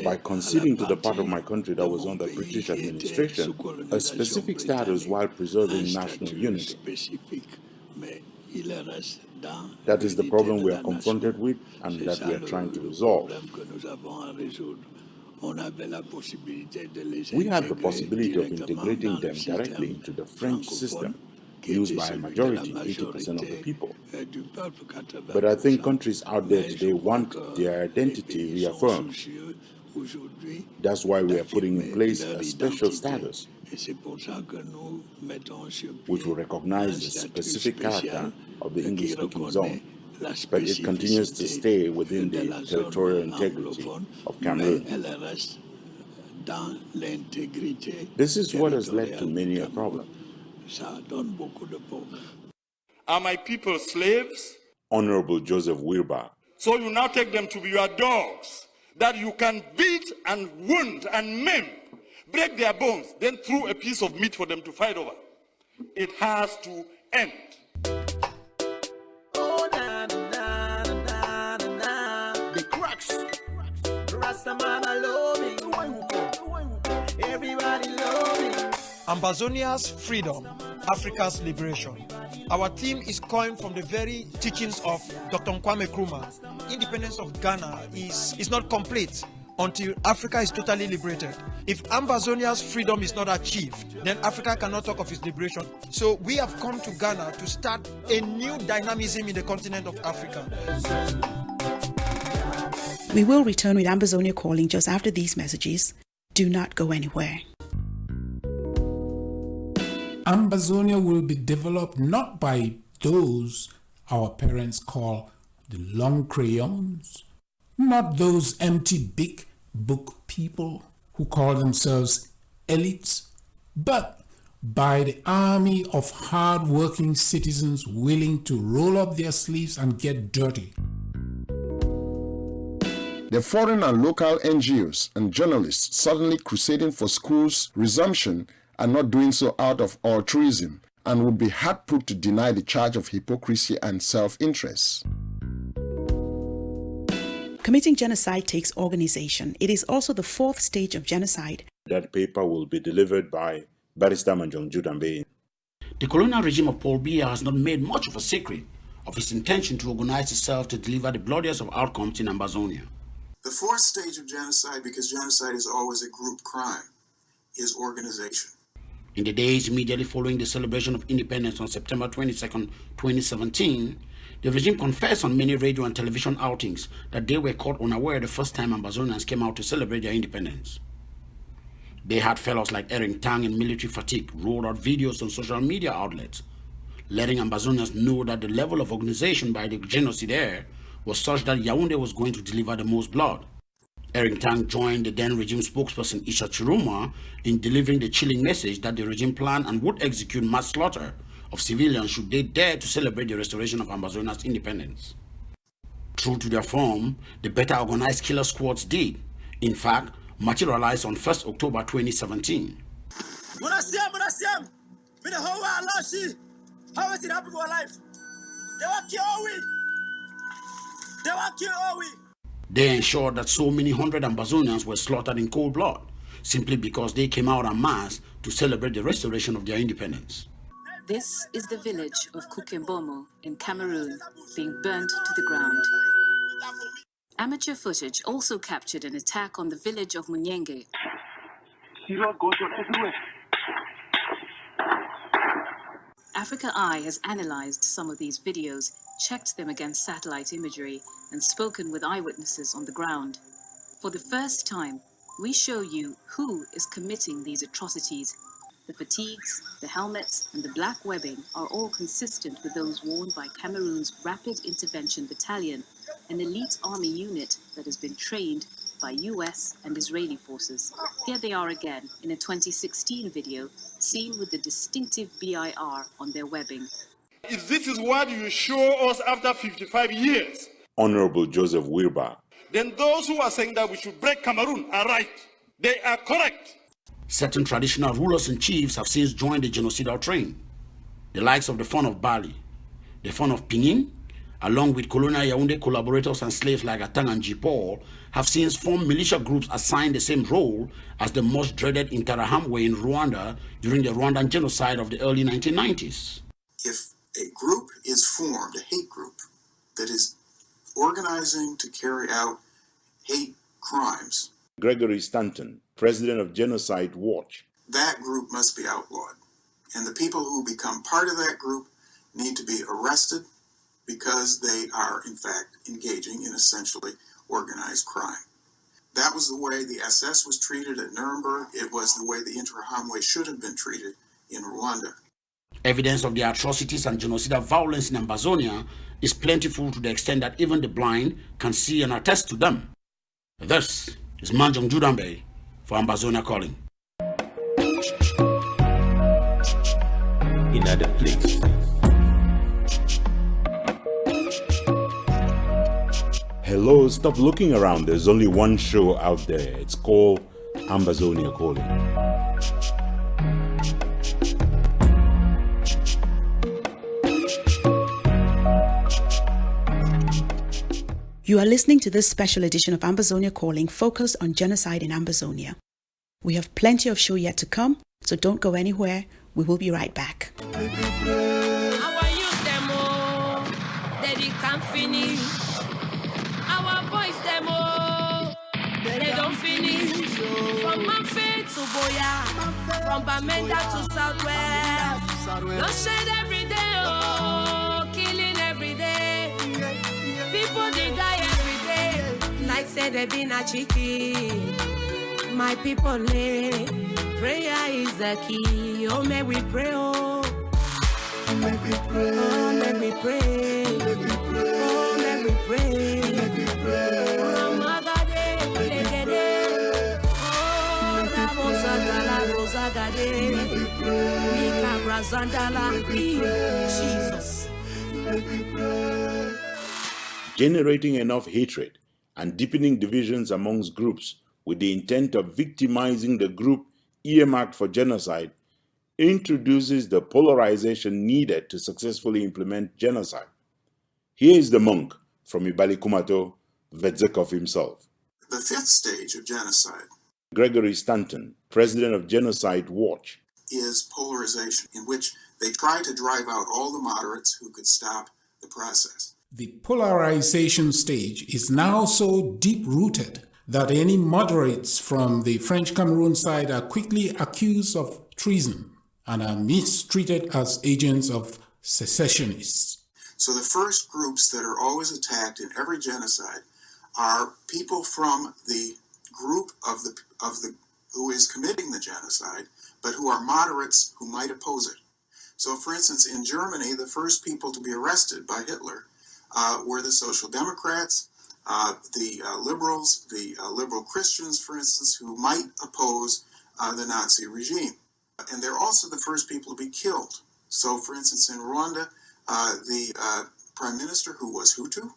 By conceding to the part of my country that was under British administration a specific status while preserving national unity. That is the problem we are confronted with and that we are trying to resolve. We had the possibility of integrating them directly into the French system, used by a majority, 80% of the people. But I think countries out there today want their identity reaffirmed. That's why we are putting in place a special status, which will recognize the specific character of the English-speaking zone, but it continues to stay within the territorial integrity of Cameroon. This is what has led to many a problem. Are my people slaves? Honorable Joseph Wilbur. So you now take them to be your dogs, that you can beat and wound and maim, break their bones, then throw a piece of meat for them to fight over. It has to end. Oh, na, na, na, na, na. The cracks. Rastaman alone. Everybody loving. Ambazonia's freedom, Africa's liberation. Our theme is coined from the very teachings of Dr. Kwame Nkrumah. Independence of Ghana is not complete until Africa is totally liberated. If Ambazonia's freedom is not achieved, then Africa cannot talk of its liberation. So we have come to Ghana to start a new dynamism in the continent of Africa. We will return with Ambazonia Calling just after these messages. Do not go anywhere. Ambazonia will be developed not by those our parents call the long crayons, not those empty big book people who call themselves elites, but by the army of hard-working citizens willing to roll up their sleeves and get dirty. The foreign and local NGOs and journalists suddenly crusading for schools' resumption are not doing so out of altruism and would be hard put to deny the charge of hypocrisy and self-interest. Committing genocide takes organization. It is also the fourth stage of genocide. That paper will be delivered by Barrister Manjong Judambe. The colonial regime of Paul Biya has not made much of a secret of its intention to organize itself to deliver the bloodiest of outcomes in Ambazonia. The fourth stage of genocide, because genocide is always a group crime, is organization. In the days immediately following the celebration of independence on September 22nd, 2017, the regime confessed on many radio and television outings that they were caught unaware the first time Ambazonians came out to celebrate their independence. They had fellows like Ering Tang in military fatigue rolled out videos on social media outlets, letting Ambazonians know that the level of organization by the genocidaire was such that Yaoundé was going to deliver the most blood. Ering Tang joined the then regime spokesperson Isha Chiruma in delivering the chilling message that the regime planned and would execute mass slaughter of civilians should they dare to celebrate the restoration of Ambazonia's independence. True to their form, the better organized killer squads did, in fact, materialize on 1st October 2017. How is it happening for life? They will kill we. They will kill we. They ensured that so many hundred Ambazonians were slaughtered in cold blood, simply because they came out en masse to celebrate the restoration of their independence. This is the village of KUPE in Cameroon being burnt to the ground. Amateur footage also captured an attack on the village of Munyenge. Africa Eye has analyzed some of these videos, checked them against satellite imagery, and spoken with eyewitnesses on the ground. For the first time, we show you who is committing these atrocities. The fatigues, the helmets, and the black webbing are all consistent with those worn by Cameroon's Rapid Intervention Battalion, an elite army unit that has been trained by US and Israeli forces. Here they are again in a 2016 video, seen with the distinctive BIR on their webbing. If this is what you show us after 55 years, Honorable Joseph Wilbur, then those who are saying that we should break Cameroon are right. They are correct. Certain traditional rulers and chiefs have since joined the genocidal train. The likes of the Fon of Bali, the Fon of Pinyin, along with colonial Yaoundé collaborators and slaves like Atang and Jipol, have since formed militia groups assigned the same role as the most dreaded Interahamwe in Rwanda during the Rwandan genocide of the early 1990s. If a group is formed, a hate group, that is organizing to carry out hate crimes, Gregory Stanton, president of Genocide Watch, that group must be outlawed. And the people who become part of that group need to be arrested because they are, in fact, engaging in essentially organized crime. That was the way the SS was treated at Nuremberg. It was the way the Interahamwe should have been treated in Rwanda. Evidence of the atrocities and genocidal violence in Ambazonia is plentiful to the extent that even the blind can see and attest to them. This is Manjong Judambe for Ambazonia Calling. In other place. Hello, stop looking around. There's only one show out there. It's called Ambazonia Calling. You are listening to this special edition of Ambazonia Calling, focused on genocide in Ambazonia. We have plenty of show yet to come, so don't go anywhere. We will be right back. Our youth demo, they can't finish. Our boys demo, they don't finish. From Manfred to Boya, from Bamenda to Southwest, no shade every day, oh, killing every day. People they die every day, like say they been a chicken. My people live, prayer is the key. Oh, may we pray, oh. Make we pray, oh, make we pray, make we pray, oh, make we pray, make we pray. Ramagade, legede, oh, Ramosagala, Rosagade, make we pray, Mika Brazandala, Jesus, make we pray. Generating enough hatred and deepening divisions amongst groups with the intent of victimizing the group earmarked for genocide introduces the polarization needed to successfully implement genocide. Here is the monk from Ibali Kumato Vetzikov himself. The fifth stage of genocide Gregory Stanton, president of Genocide Watch, is polarization, in which they try to drive out all the moderates who could stop the process. The polarization stage is now so deep-rooted that any moderates from the French Cameroon side are quickly accused of treason and are mistreated as agents of secessionists. So the first groups that are always attacked in every genocide are people from the group of the who is committing the genocide, but who are moderates who might oppose it. So, for instance, in Germany, the first people to be arrested by Hitler were the Social Democrats, the liberals, the liberal Christians, for instance, who might oppose the Nazi regime. And they're also the first people to be killed. So, for instance, in Rwanda, the prime minister, who was Hutu,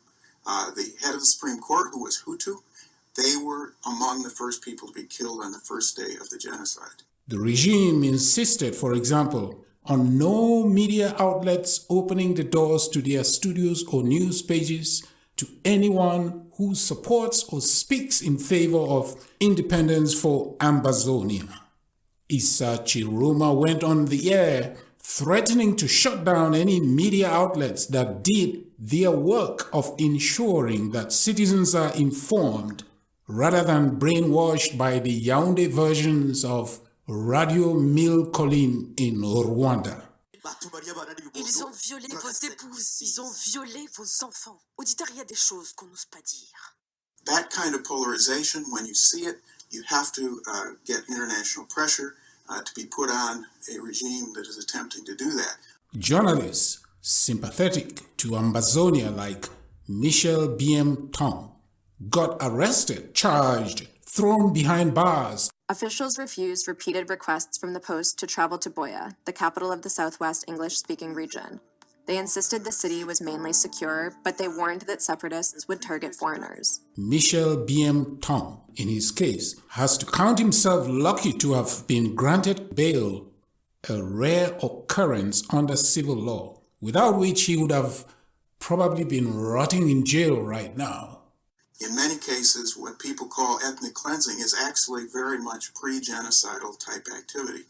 the head of the Supreme Court, who was Hutu, they were among the first people to be killed on the first day of the genocide. The regime insisted, for example, on no media outlets opening the doors to their studios or news pages to anyone who supports or speaks in favor of independence for Ambazonia. Issa Chiroma went on the air threatening to shut down any media outlets that did their work of ensuring that citizens are informed rather than brainwashed by the Yaoundé versions of Radio Mille Collines in Rwanda. Ils ont violé vos épouses, ils ont violé vos enfants. Auditeur, il y a des choses qu'on n'ose pas dire. That kind of polarization, when you see it, you have to get international pressure to be put on a regime that is attempting to do that. Journalists sympathetic to Ambazonia like Michel Biem-Tong got arrested, charged, thrown behind bars. Officials refused repeated requests from the Post to travel to BOYO, the capital of the Southwest English-speaking region. They insisted the city was mainly secure, but they warned that separatists would target foreigners. Michel Biem-Tong, in his case, has to count himself lucky to have been granted bail, a rare occurrence under civil law, without which he would have probably been rotting in jail right now. In many cases, what people call ethnic cleansing is actually very much pre-genocidal type activity.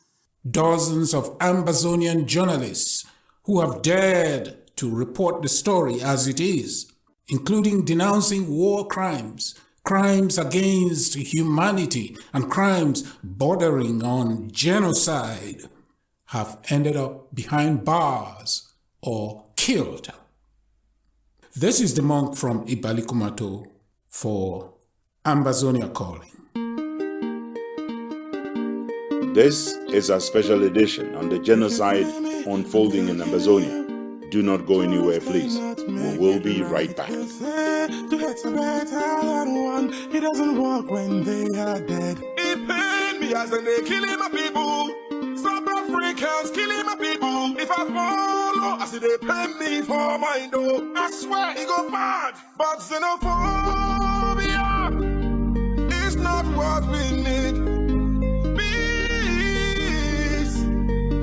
Dozens of Ambazonian journalists who have dared to report the story as it is, including denouncing war crimes, crimes against humanity, and crimes bordering on genocide, have ended up behind bars or killed. This is the monk from Ibalikumato for Ambazonia Calling. This is a special edition on the genocide unfolding in Ambazonia. Do not go anywhere, please. We will be right back. It doesn't work when they are dead. It pain me as they killing my people. South Africans killing my people. If I follow, I see they pay me for my dough. I swear it go bad. But xenophobia is not what we need. Peace,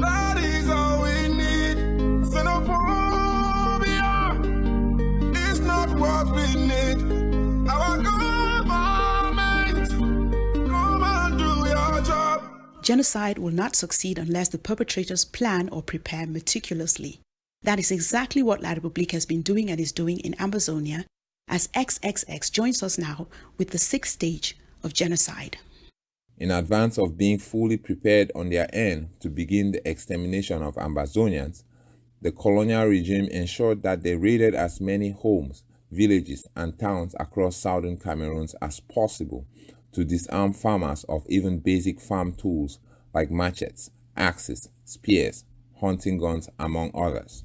that is all we need. Xenophobia is not what we need. Our government, come and do your job. Genocide will not succeed unless the perpetrators plan or prepare meticulously. That is exactly what La République has been doing and is doing in Ambazonia, as XXX joins us now with the sixth stage of genocide. In advance of being fully prepared on their end to begin the extermination of Ambazonians, the colonial regime ensured that they raided as many homes, villages, and towns across southern Cameroon as possible to disarm farmers of even basic farm tools like machetes, axes, spears, hunting guns, among others.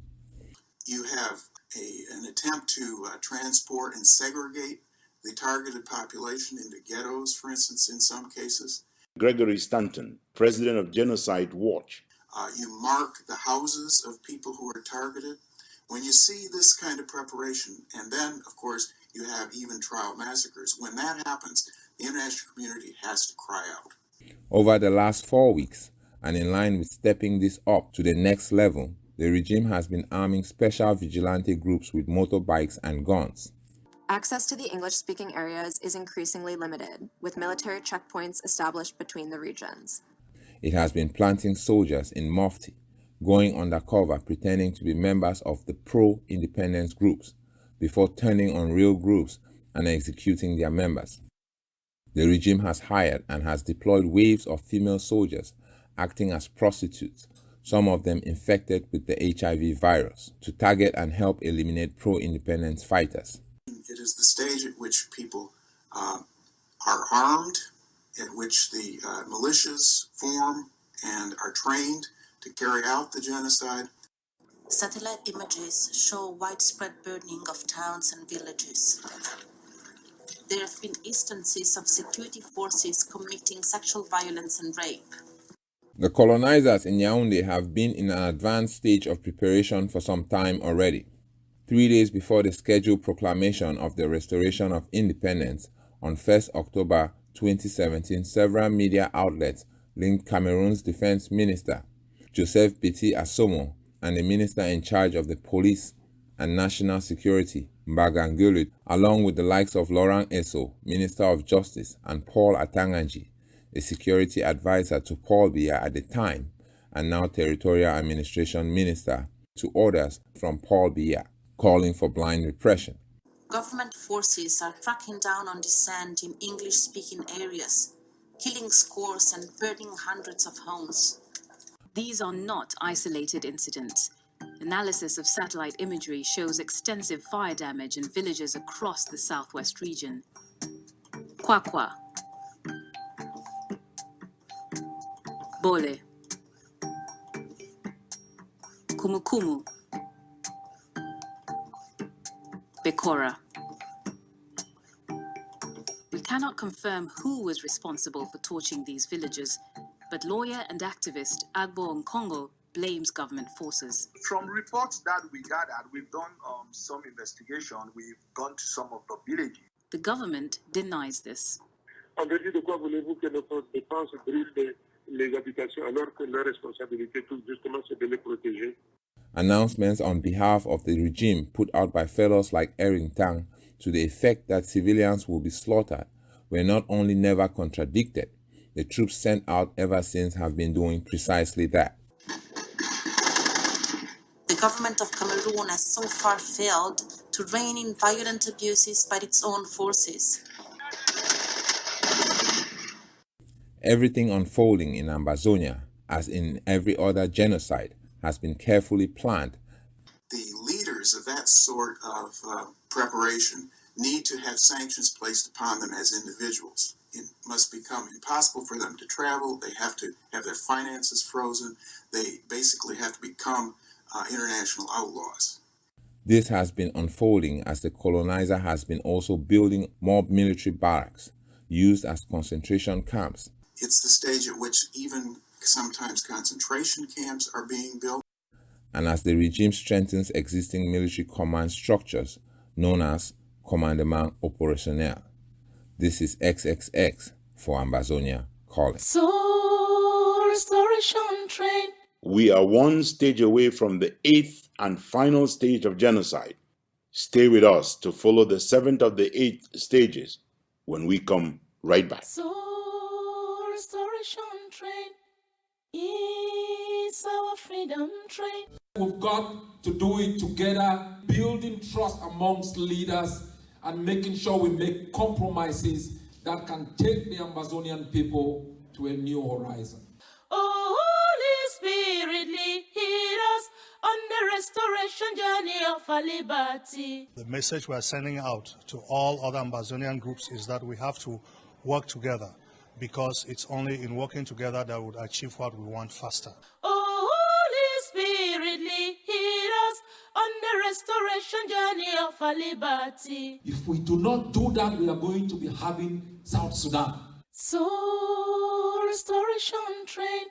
You have an attempt to transport and segregate the targeted population into ghettos, for instance, in some cases. Gregory Stanton, president of Genocide Watch. You mark the houses of people who are targeted. When you see this kind of preparation, and then, of course, you have even trial massacres, when that happens, the international community has to cry out. Over the last 4 weeks, and in line with stepping this up to the next level, the regime has been arming special vigilante groups with motorbikes and guns. Access to the English-speaking areas is increasingly limited, with military checkpoints established between the regions. It has been planting soldiers in Mufti, going undercover pretending to be members of the pro-independence groups, before turning on real groups and executing their members. The regime has hired and has deployed waves of female soldiers acting as prostitutes, some of them infected with the HIV virus, to target and help eliminate pro-independence fighters. It is the stage at which people are armed, at which the militias form and are trained to carry out the genocide. Satellite images show widespread burning of towns and villages. There have been instances of security forces committing sexual violence and rape. The colonizers in Yaoundé have been in an advanced stage of preparation for some time already. 3 days before the scheduled proclamation of the restoration of independence on 1st October 2017, several media outlets linked Cameroon's defense minister, Joseph Petit Assomo, and the minister in charge of the police and national security, Mbagangulu, along with the likes of Laurent Esso, Minister of Justice, and Paul Atanganji, a security advisor to Paul Biya at the time, and now Territorial Administration Minister, to orders from Paul Biya, calling for blind repression. Government forces are cracking down on dissent in English-speaking areas, killing scores and burning hundreds of homes. These are not isolated incidents. Analysis of satellite imagery shows extensive fire damage in villages across the southwest region. Kwakwa, Bole, Kumukumu, Bekora. We cannot confirm who was responsible for torching these villages, but lawyer and activist Agbo Nkongo blames government forces. From reports that we gathered, we've done some investigation. We've gone to some of the villages. The government denies this. En vertu de quoi voulez-vous que nos défenses brûlent les habitations alors que leur responsabilité tout justement c'est de les protéger? Announcements on behalf of the regime put out by fellows like Erin Tang to the effect that civilians will be slaughtered were not only never contradicted, the troops sent out ever since have been doing precisely that. The government of Cameroon has so far failed to rein in violent abuses by its own forces. Everything unfolding in Ambazonia, as in every other genocide, has been carefully planned. The leaders of that sort of preparation need to have sanctions placed upon them as individuals. It must become impossible for them to travel. They have to have their finances frozen. They basically have to become international outlaws. This has been unfolding as the colonizer has been also building mob military barracks used as concentration camps. It's the stage at which even sometimes concentration camps are being built. And as the regime strengthens existing military command structures known as Commandement Opérationnel. This is XXX for Ambazonia Calling. So, restoration train. We are one stage away from the 8th and final stage of genocide. Stay with us to follow the 7th of the 8 stages when we come right back. So, restoration train is our freedom train. We've got to do it together, building trust amongst leaders and making sure we make compromises that can take the Ambazonian people to a new horizon. Oh, Holy Spirit, lead us on the restoration journey of our liberty. The message we are sending out to all other Ambazonian groups is that we have to work together, because it's only in working together that we would achieve what we want faster. Oh, Holy Spirit, lead us on the restoration journey of our liberty. If we do not do that, we are going to be having South Sudan. So, restoration train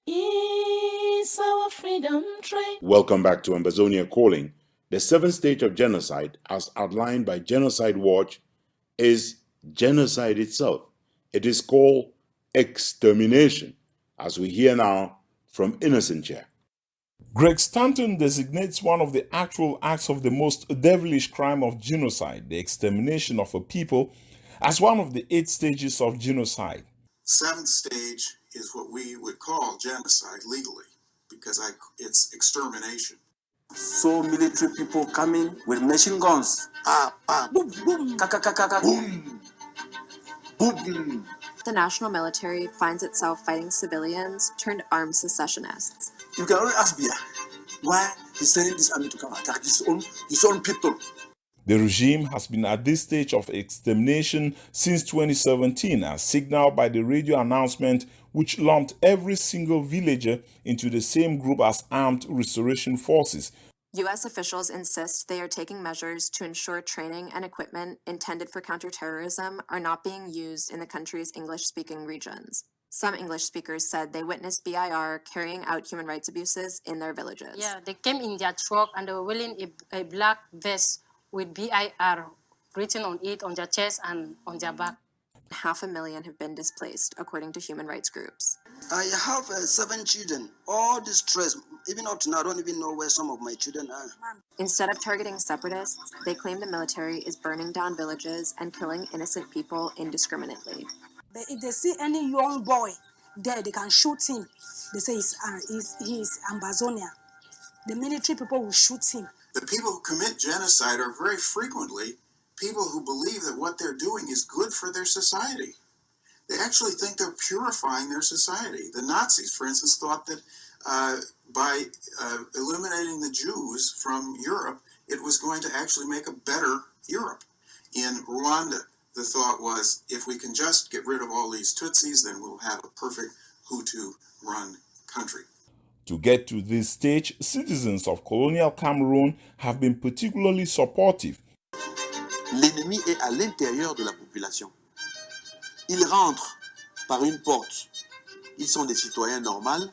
is our freedom train. Welcome back to Ambazonia Calling. The 7th stage of genocide, as outlined by Genocide Watch, is genocide itself. It is called extermination, as we hear now from Innocent Chair. Greg Stanton designates one of the actual acts of the most devilish crime of genocide, the extermination of a people, as one of the 8 stages of genocide. 7th stage is what we would call genocide legally, because it's extermination. So military people coming with machine guns. Boom, boom, boom, boom. The national military finds itself fighting civilians turned armed secessionists. You can only ask Bia why he's sending this army to come attack his own people. The regime has been at this stage of extermination since 2017, as signaled by the radio announcement which lumped every single villager into the same group as armed restoration forces. U.S. officials insist they are taking measures to ensure training and equipment intended for counterterrorism are not being used in the country's English-speaking regions. Some English speakers said they witnessed BIR carrying out human rights abuses in their villages. Yeah, they came in their truck and they were wearing a black vest with BIR written on it, on their chest and on their back. 500,000 have been displaced, according to human rights groups. I have 7 children. All this stress, even up to now, I don't even know where some of my children are. Instead of targeting separatists, they claim the military is burning down villages and killing innocent people indiscriminately. If they see any young boy there, they can shoot him. They say he's Ambazonia. The military people will shoot him. The people who commit genocide are very frequently people who believe that what they're doing is good for their society. They actually think they're purifying their society. The Nazis, for instance, thought that by eliminating the Jews from Europe, it was going to actually make a better Europe. In Rwanda, the thought was, if we can just get rid of all these Tutsis, then we'll have a perfect Hutu-run country. To get to this stage, citizens of colonial Cameroon have been particularly supportive. L'ennemi est à l'intérieur de la population. Ils rentrent par une porte. Ils sont des citoyens normaux.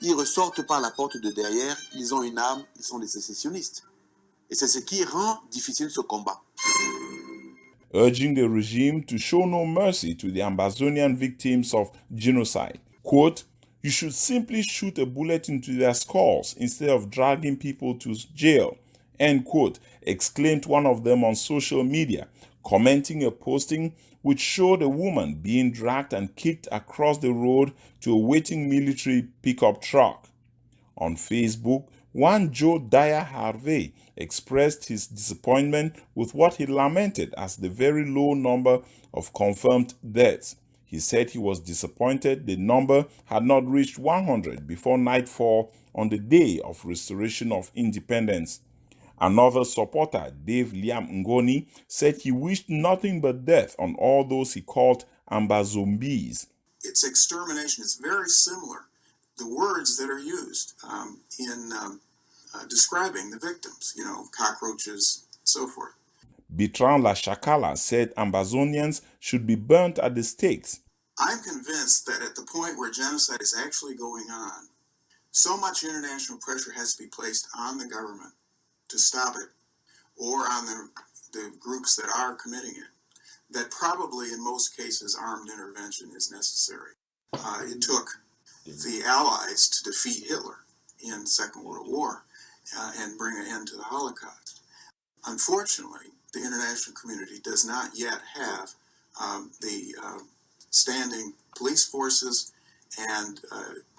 Ils ressortent par la porte de derrière. Ils ont une arme. Ils sont des sécessionnistes. Et c'est ce qui rend difficile ce combat. Urging the regime to show no mercy to the Ambazonian victims of genocide. Quote, "You should simply shoot a bullet into their skulls instead of dragging people to jail," end quote, exclaimed one of them on social media, commenting a posting which showed a woman being dragged and kicked across the road to a waiting military pickup truck. On Facebook, one Joe Dyer Harvey expressed his disappointment with what he lamented as the very low number of confirmed deaths. He said he was disappointed the number had not reached 100 before nightfall on the day of restoration of independence. Another supporter, Dave Liam Ngoni, said he wished nothing but death on all those he called Ambazombies. It's extermination. It's very similar. The words that are used in describing the victims, cockroaches, so forth. Bertrand Lachakala said Ambazonians should be burnt at the stakes. I'm convinced that at the point where genocide is actually going on, so much international pressure has to be placed on the government to stop it, or on the groups that are committing it, that probably in most cases armed intervention is necessary. It took the Allies to defeat Hitler in the Second World War and bring an end to the Holocaust. Unfortunately, the international community does not yet have the standing police forces and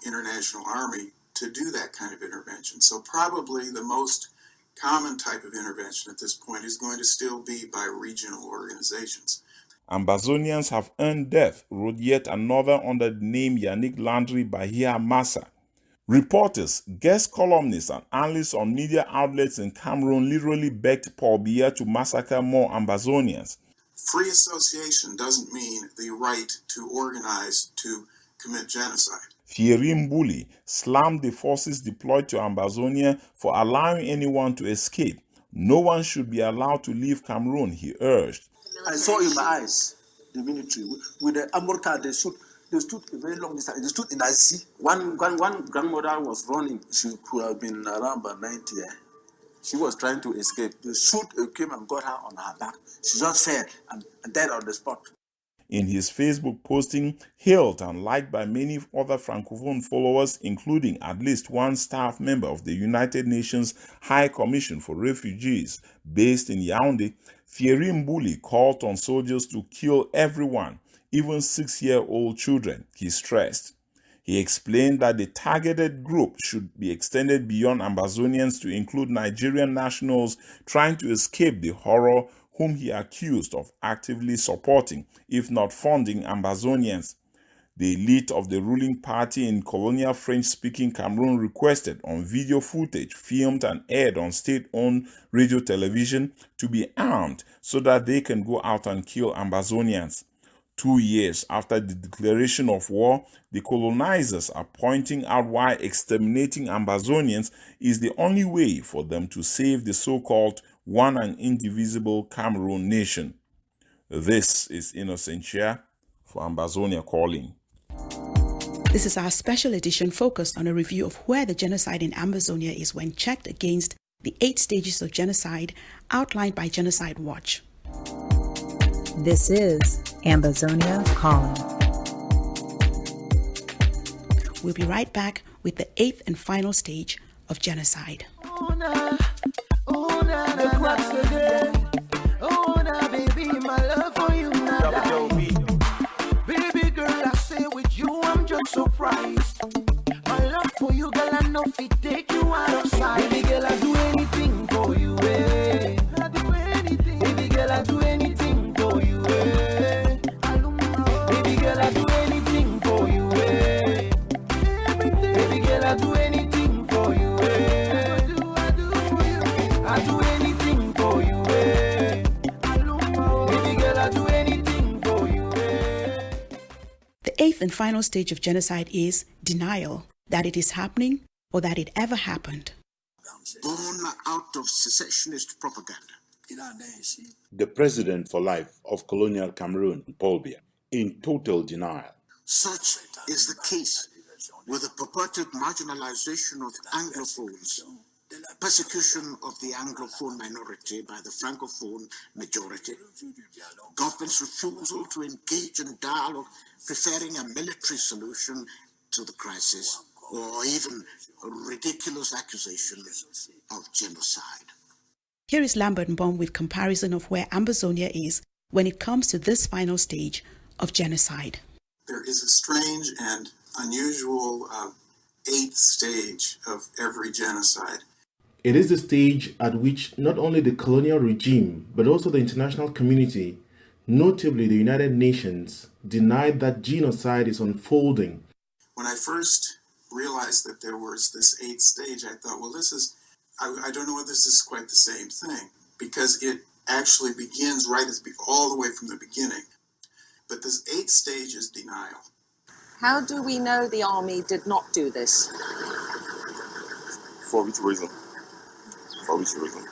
international army to do that kind of intervention. So probably the most common type of intervention at this point is going to still be by regional organizations. Ambazonians have earned death, wrote yet another under the name Yannick Landry Bahia Massa. Reporters, guest columnists, and analysts on media outlets in Cameroon literally begged Paul Biya to massacre more Ambazonians. Free association doesn't mean the right to organize to commit genocide. Thierry Mbuli slammed the forces deployed to Ambazonia for allowing anyone to escape. No one should be allowed to leave Cameroon, he urged. I saw in my eyes the military with the armored car. They stood a very long distance. They stood in the sea. One grandmother was running. She could have been around by 90. She was trying to escape. The shoot came and got her on her back. She just fell and died on the spot. in his Facebook posting, hailed and liked by many other Francophone followers, including at least one staff member of the United Nations High Commission for Refugees based in Yaoundé, Thierry Mbouli called on soldiers to kill everyone, even 6-year-old children, he stressed. He explained that the targeted group should be extended beyond Ambazonians to include Nigerian nationals trying to escape the horror, whom he accused of actively supporting, if not funding, Ambazonians. The elite of the ruling party in colonial French-speaking Cameroon requested on video footage filmed and aired on state-owned radio television to be armed so that they can go out and kill Ambazonians. 2 years after the declaration of war, the colonizers are pointing out why exterminating Ambazonians is the only way for them to save the so-called one and indivisible Cameroon nation. This is Innocentia for Ambazonia Calling. This is our special edition focused on a review of where the genocide in Ambazonia is when checked against the 8 stages of genocide outlined by Genocide Watch. This is Ambazonia Calling. We'll be right back with the 8th and final stage of genocide. The cracks again. Oh, now, baby, my love for you, now. Baby girl, I say with you, I'm just surprised. My love for you, girl, I know if take you out of sight. Baby girl, I do anything for you, eh. I do anything. Baby girl, I do anything for you, eh. Baby girl, I do anything for you, eh. Baby girl, I do anything for you, eh. I do anything for you, eh. Baby girl, I do anything for you, eh. The 8th and final stage of genocide is denial, that it is happening or that it ever happened. Born out of secessionist propaganda. The president for life of colonial Cameroon, Paul Biya, in total denial. Such is the case with the purported marginalization of Anglophones, persecution of the Anglophone minority by the Francophone majority, government's refusal to engage in dialogue, preferring a military solution to the crisis, or even ridiculous accusations of genocide. Here is Lambert Mbom with comparison of where Ambazonia is when it comes to this final stage of genocide. There is a strange and unusual 8th stage of every genocide. It is the stage at which not only the colonial regime, but also the international community, notably the United Nations, denied that genocide is unfolding. When I first realized that there was this 8th stage, I thought, well, I don't know whether this is quite the same thing, because it actually begins all the way from the beginning. But this 8th stage is denial. How do we know the army did not do this? For which reason? For which reason?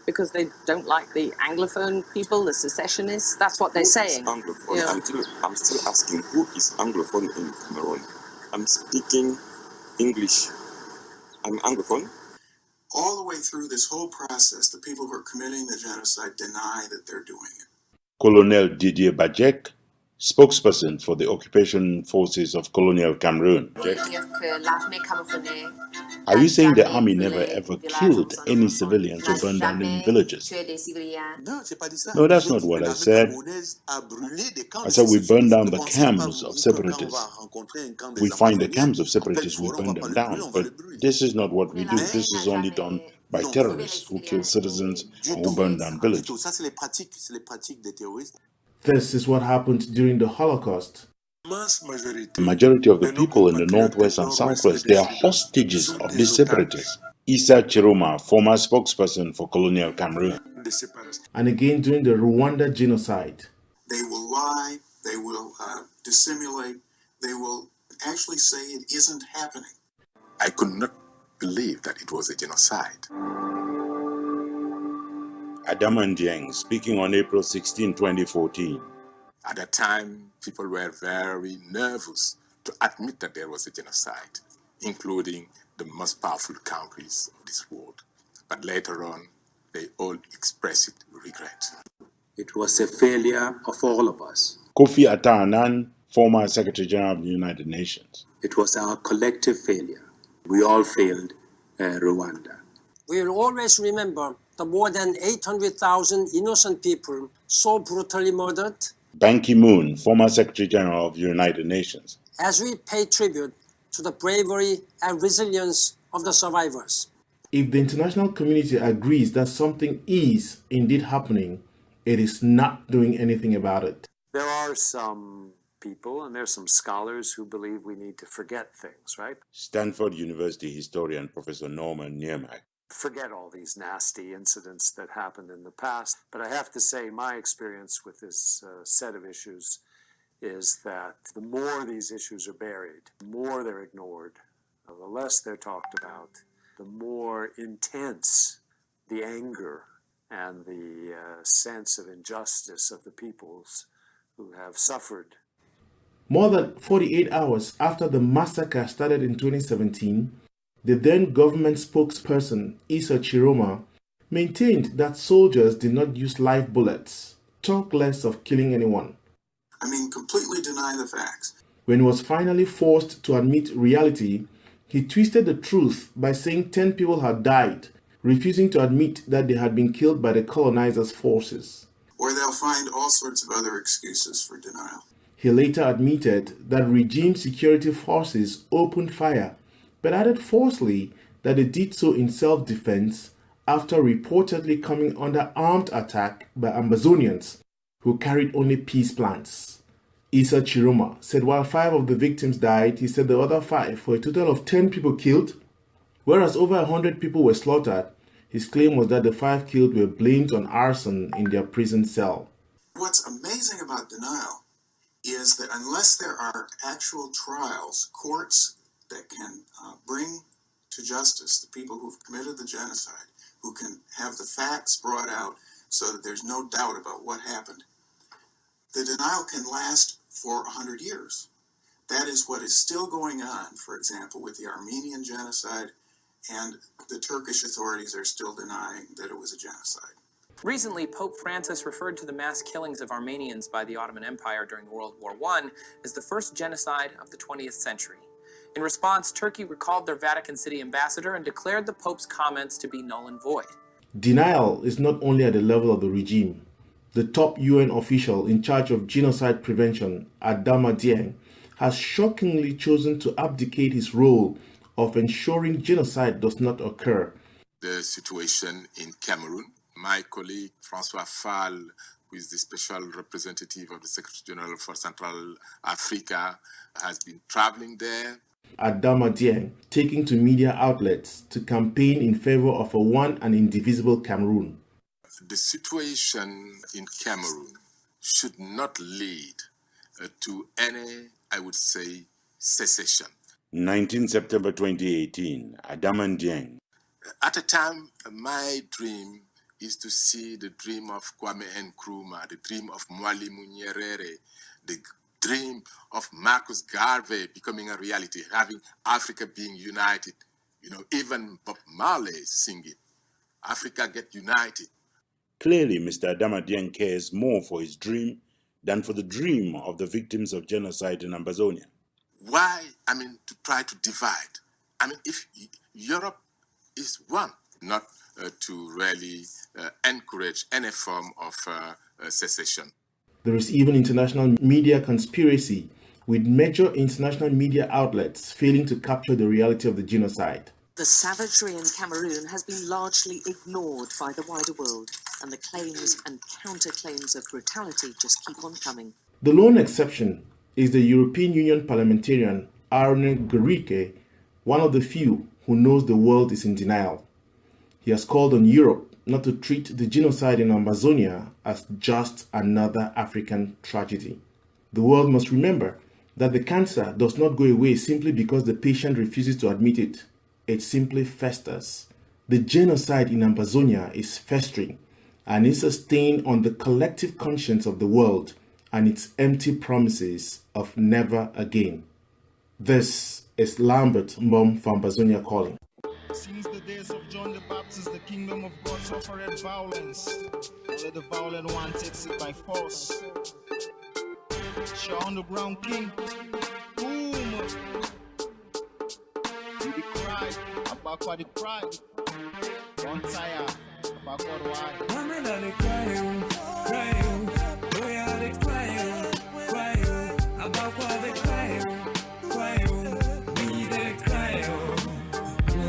Because they don't like the Anglophone people, the secessionists. That's what they're saying. Anglophone? Yeah. I'm still asking, who is Anglophone in Cameroon? I'm speaking English. I'm Anglophone. All the way through this whole process, the people who are committing the genocide deny that they're doing it. Colonel Didier Bajek, spokesperson for the occupation forces of colonial Cameroon. Are you saying the army never ever killed any civilians or burned down any villages? No, that's not what I said. I said we burned down the camps of separatists. We find the camps of separatists, we burn them down. But this is not what we do. This is only done by terrorists who kill citizens and who burn down villages. This is what happened during the Holocaust. The majority of the people in the northwest and southwest, they are hostages of these separatists. Issa Chiroma, former spokesperson for colonial Cameroon. And again during the Rwanda genocide. They will lie, they will dissimulate, they will actually say it isn't happening. I could not believe that it was a genocide. NDIAN speaking on April 16, 2014. At that time, people were very nervous to admit that there was a genocide, including the most powerful countries of this world. But later on, they all expressed regret. It was a failure of all of us. Kofi Annan, former Secretary General of the United Nations. It was our collective failure. We all failed Rwanda. We will always remember the more than 800,000 innocent people so brutally murdered. Ban Ki-moon, former Secretary General of the United Nations. As we pay tribute to the bravery and resilience of the survivors. If the international community agrees that something is indeed happening, it is not doing anything about it. There are some people and there's some scholars who believe we need to forget things, right? Stanford University historian Professor Norman Niermak. Forget all these nasty incidents that happened in the past. But I have to say my experience with this set of issues is that the more these issues are buried, the more they're ignored, the less they're talked about, the more intense the anger and the sense of injustice of the peoples who have suffered. More than 48 hours after the massacre started in 2017, the then government spokesperson, Issa Chiroma, maintained that soldiers did not use live bullets, talk less of killing anyone. Completely deny the facts. When he was finally forced to admit reality, he twisted the truth by saying 10 people had died, refusing to admit that they had been killed by the colonizers' forces. Or they'll find all sorts of other excuses for denial. He later admitted that regime security forces opened fire, but added falsely that they did so in self-defense after reportedly coming under armed attack by Ambazonians who carried only peace plans. Issa Chiroma said while 5 of the victims died, he said the other 5, for a total of 10 people killed, whereas over 100 people were slaughtered. His claim was that the 5 killed were blamed on arson in their prison cell. What's amazing about denial is that unless there are actual trials, courts that can bring to justice the people who've committed the genocide, who can have the facts brought out so that there's no doubt about what happened, the denial can last for 100 years. That is what is still going on, for example, with the Armenian genocide, and the Turkish authorities are still denying that it was a genocide. Recently, Pope Francis referred to the mass killings of Armenians by the Ottoman Empire during World War I as the first genocide of the 20th century. In response, Turkey recalled their Vatican City ambassador and declared the Pope's comments to be null and void. Denial is not only at the level of the regime. The top UN official in charge of genocide prevention, Adama Dieng, has shockingly chosen to abdicate his role of ensuring genocide does not occur. The situation in Cameroon, my colleague Francois Fall, who is the special representative of the Secretary General for Central Africa, has been traveling there. Adama Dieng taking to media outlets to campaign in favor of a one and indivisible Cameroon. The situation in Cameroon should not lead to any, I would say, secession. 19 September 2018, Adama Dieng. At a time, my dream is to see the dream of Kwame Nkrumah, the dream of Mwalimu Nyerere, the dream of Marcus Garvey becoming a reality, having Africa being united. Even Bob Marley sing it. Africa get united. Clearly, Mr. Adama Dieng cares more for his dream than for the dream of the victims of genocide in Ambazonia. Why, to try to divide? If Europe is one, not to really encourage any form of secession. There is even international media conspiracy, with major international media outlets failing to capture the reality of the genocide. The savagery in Cameroon has been largely ignored by the wider world, and the claims and counterclaims of brutality just keep on coming. The lone exception is the European Union parliamentarian Arne Gericke, one of the few who knows the world is in denial. He has called on Europe not to treat the genocide in Ambazonia as just another African tragedy. The world must remember that the cancer does not go away simply because the patient refuses to admit it. It simply festers. The genocide in Ambazonia is festering and is a stain on the collective conscience of the world and its empty promises of never again. This is Lambert Mbom for Ambazonia Calling. Since the days of John the Baptist, the kingdom of God suffered violence. Let the violent one takes it by force. Shaw Underground King. Boom. You the cry, about what the cry. Don't tire, about what why. Women are the crying, crying. Boy are the crying, crying. About what they crying, crying. We the crying.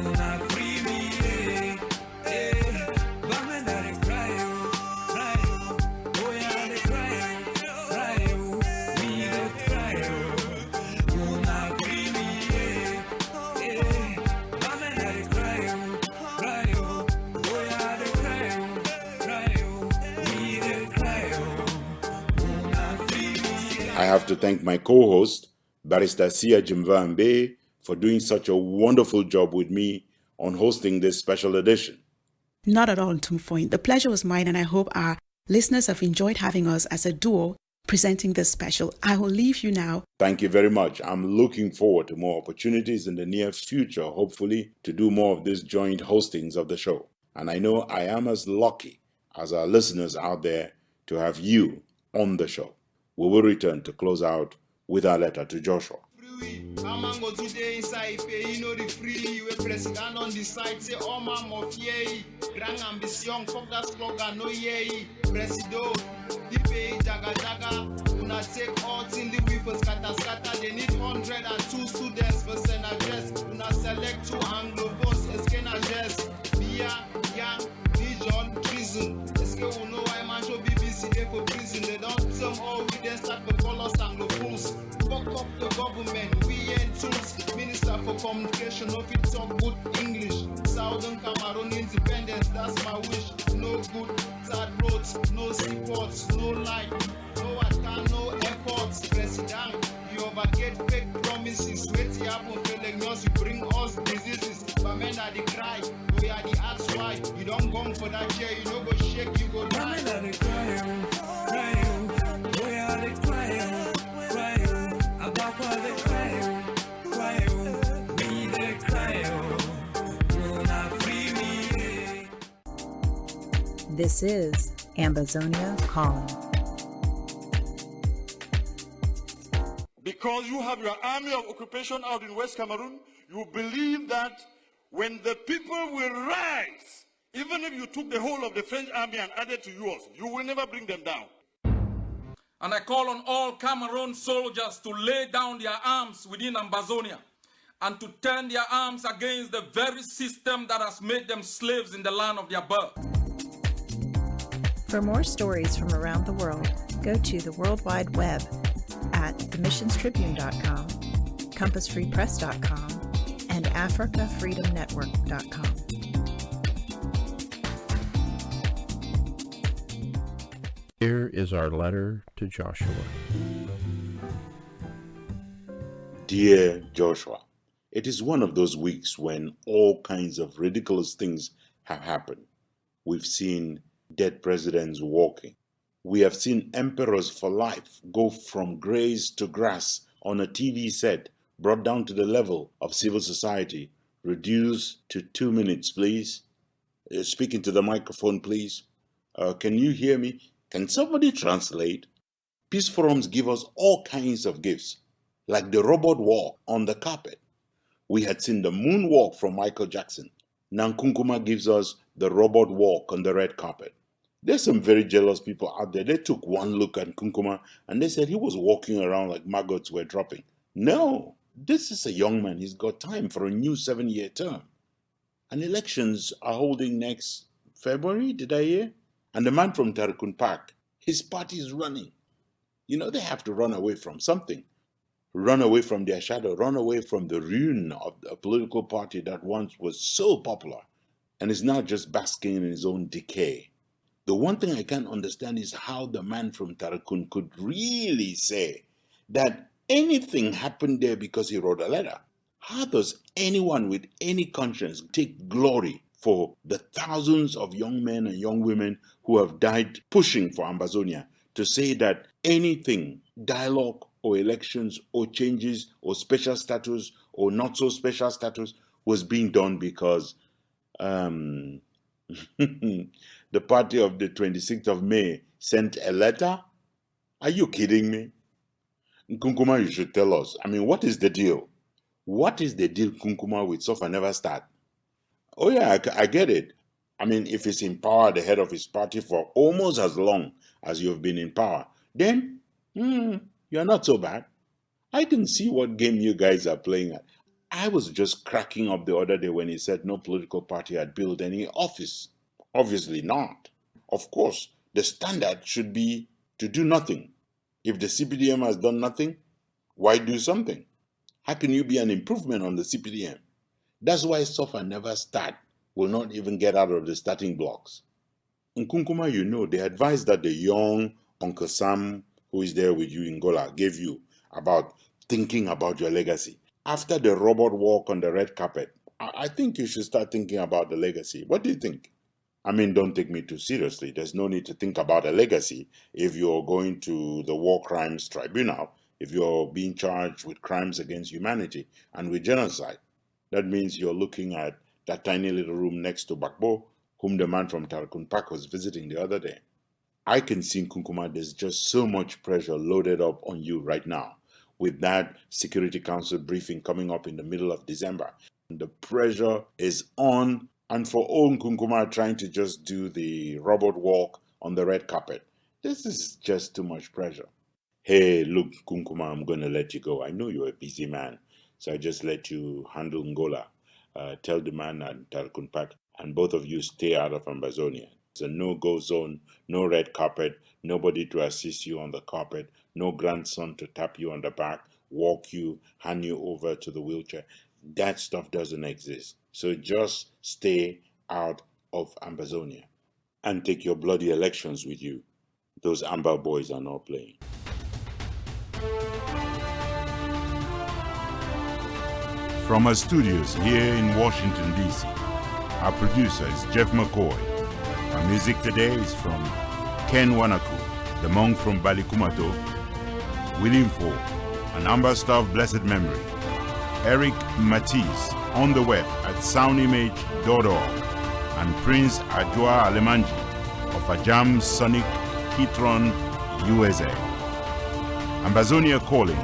Wanna free me, eh. Women are the crying, crying. Boy are the crying, crying. We the crying. Wanna free me, eh. Women are the crying, crying. Boy are the crying, crying. We the crying. Wanna free me. I have to thank my co-host, Barrister Sia Jimva, for doing such a wonderful job with me on hosting this special edition. Not at all, Ntumfoyn. The pleasure was mine, and I hope our listeners have enjoyed having us as a duo presenting this special. I will leave you now. Thank you very much. I'm looking forward to more opportunities in the near future, hopefully, to do more of these joint hostings of the show. And I know I am as lucky as our listeners out there to have you on the show. We will return to close out with our letter to Joshua. Amango today inside pay, you know the free. You a president on the side, say all man of yay. Grand ambition, fuck that slogan, no yay. Presido, the pay, jaga jaga. Una take all till the weavers scatter scatter. They need 102 students for St. Address. Una select 2 Anglo-Boss, escape address. Bia, young, vision, treason. Escape will know why man show BBC there for prison. They don't tell all we then start to call us Anglo-Fools. Fuck up the government, we ain't tools. Minister for Communication, no fit talk good English. Southern Cameroon independence, that's my wish. No good third roads, no seaports, no light, no attack, no airports. President, you overget fake promises. Wait till happen, failing us, you bring us diseases. But men are the cry, we are the ask why. You don't come for that chair, you know go shake, you go down. Men are the crying, crying, we are the crying, crying. About what they crying, crying, we the crying. Wanna free me. This is Ambazonia Calling. Because you have your army of occupation out in West Cameroon, you believe that when the people will rise, even if you took the whole of the French army and added to yours, you will never bring them down. And I call on all Cameroon soldiers to lay down their arms within Ambazonia and to turn their arms against the very system that has made them slaves in the land of their birth. For more stories from around the world, go to the World Wide Web at themissionstribune.com, compassfreepress.com, and africafreedomnetwork.com. Here is our letter to Joshua. Dear Joshua, it is one of those weeks when all kinds of ridiculous things have happened. We've seen dead presidents walking. We have seen emperors for life go from grace to grass on a TV set, brought down to the level of civil society. Reduced to 2 minutes, please. Speaking to the microphone, please. Can you hear me? Can somebody translate? Peace forums give us all kinds of gifts, like the robot walk on the carpet. We had seen the moonwalk from Michael Jackson. Nkunkuma gives us the robot walk on the red carpet. There's some very jealous people out there. They took one look at Nkunkuma and they said he was walking around like maggots were dropping. No, this is a young man. He's got time for a new 7-year term. And elections are holding next February, did I hear? And the man from Tarakun Park, his party is running. You know, they have to run away from something. Run away from their shadow, run away from the ruin of a political party that once was so popular and is now just basking in its own decay. The one thing I can't understand is how the man from Tarakun could really say that anything happened there because he wrote a letter. How does anyone with any conscience take glory for the thousands of young men and young women who have died pushing for Ambazonia to say that anything, dialogue or elections or changes or special status or not so special status was being done because the party of the 26th of May sent a letter? Are you kidding me? Nkunkuma, you should tell us. I mean, what is the deal? What is the deal, Nkunkuma, with Suffer Never Start? Oh yeah, I get it. I mean, if he's in power, the head of his party for almost as long as you've been in power, then you're not so bad. I can see what game you guys are playing at. I was just cracking up the other day when he said no political party had built any office. Obviously not. Of course, the standard should be to do nothing. If the CPDM has done nothing, why do something? How can you be an improvement on the CPDM? That's why Suffer Never Start will not even get out of the starting blocks. Nkunkuma, you know, the advice that the young Uncle Sam, who is there with you in Gola, gave you about thinking about your legacy. After the robot walk on the red carpet, I think you should start thinking about the legacy. What do you think? I mean, don't take me too seriously. There's no need to think about a legacy if you're going to the War Crimes Tribunal, if you're being charged with crimes against humanity and with genocide. That means you're looking at that tiny little room next to Bakbo, whom the man from Tarkun Park was visiting the other day. I can see, Nkunkuma, there's just so much pressure loaded up on you right now with that Security Council briefing coming up in the middle of December. And the pressure is on, and for all Nkunkuma trying to just do the robot walk on the red carpet, this is just too much pressure. Hey, look, Nkunkuma, I'm going to let you go. I know you're a busy man, so I just let you handle Ngola. Tell the man at Tarkun Park, and both of you stay out of Ambazonia. It's a no-go zone, no red carpet, nobody to assist you on the carpet, no grandson to tap you on the back, walk you, hand you over to the wheelchair. That stuff doesn't exist. So just stay out of Ambazonia and take your bloody elections with you. Those Amber boys are not playing. From our studios here in Washington, D.C., our producer is Jeff McCoy. Our music today is from Ken Wanaku, the monk from Balikumato, William Ford, an Amber Star of blessed memory, Eric Matisse on the web at soundimage.org, and Prince Ajua Alemanji of Ajam Sonic Kitron, USA. Ambazonia Calling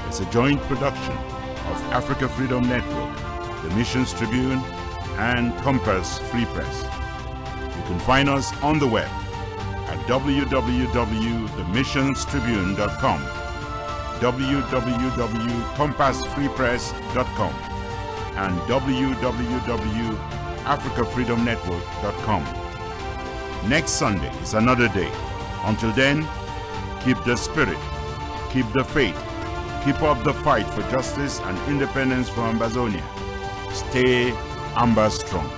is a joint production of Africa Freedom Network, the Missions Tribune, and Compass Free Press. You can find us on the web at www.themissionstribune.com, www.compassfreepress.com, and www.africafreedomnetwork.com. Next Sunday is another day. Until then, keep the spirit, keep the faith, keep up the fight for justice and independence for Ambazonia. Stay Amber strong.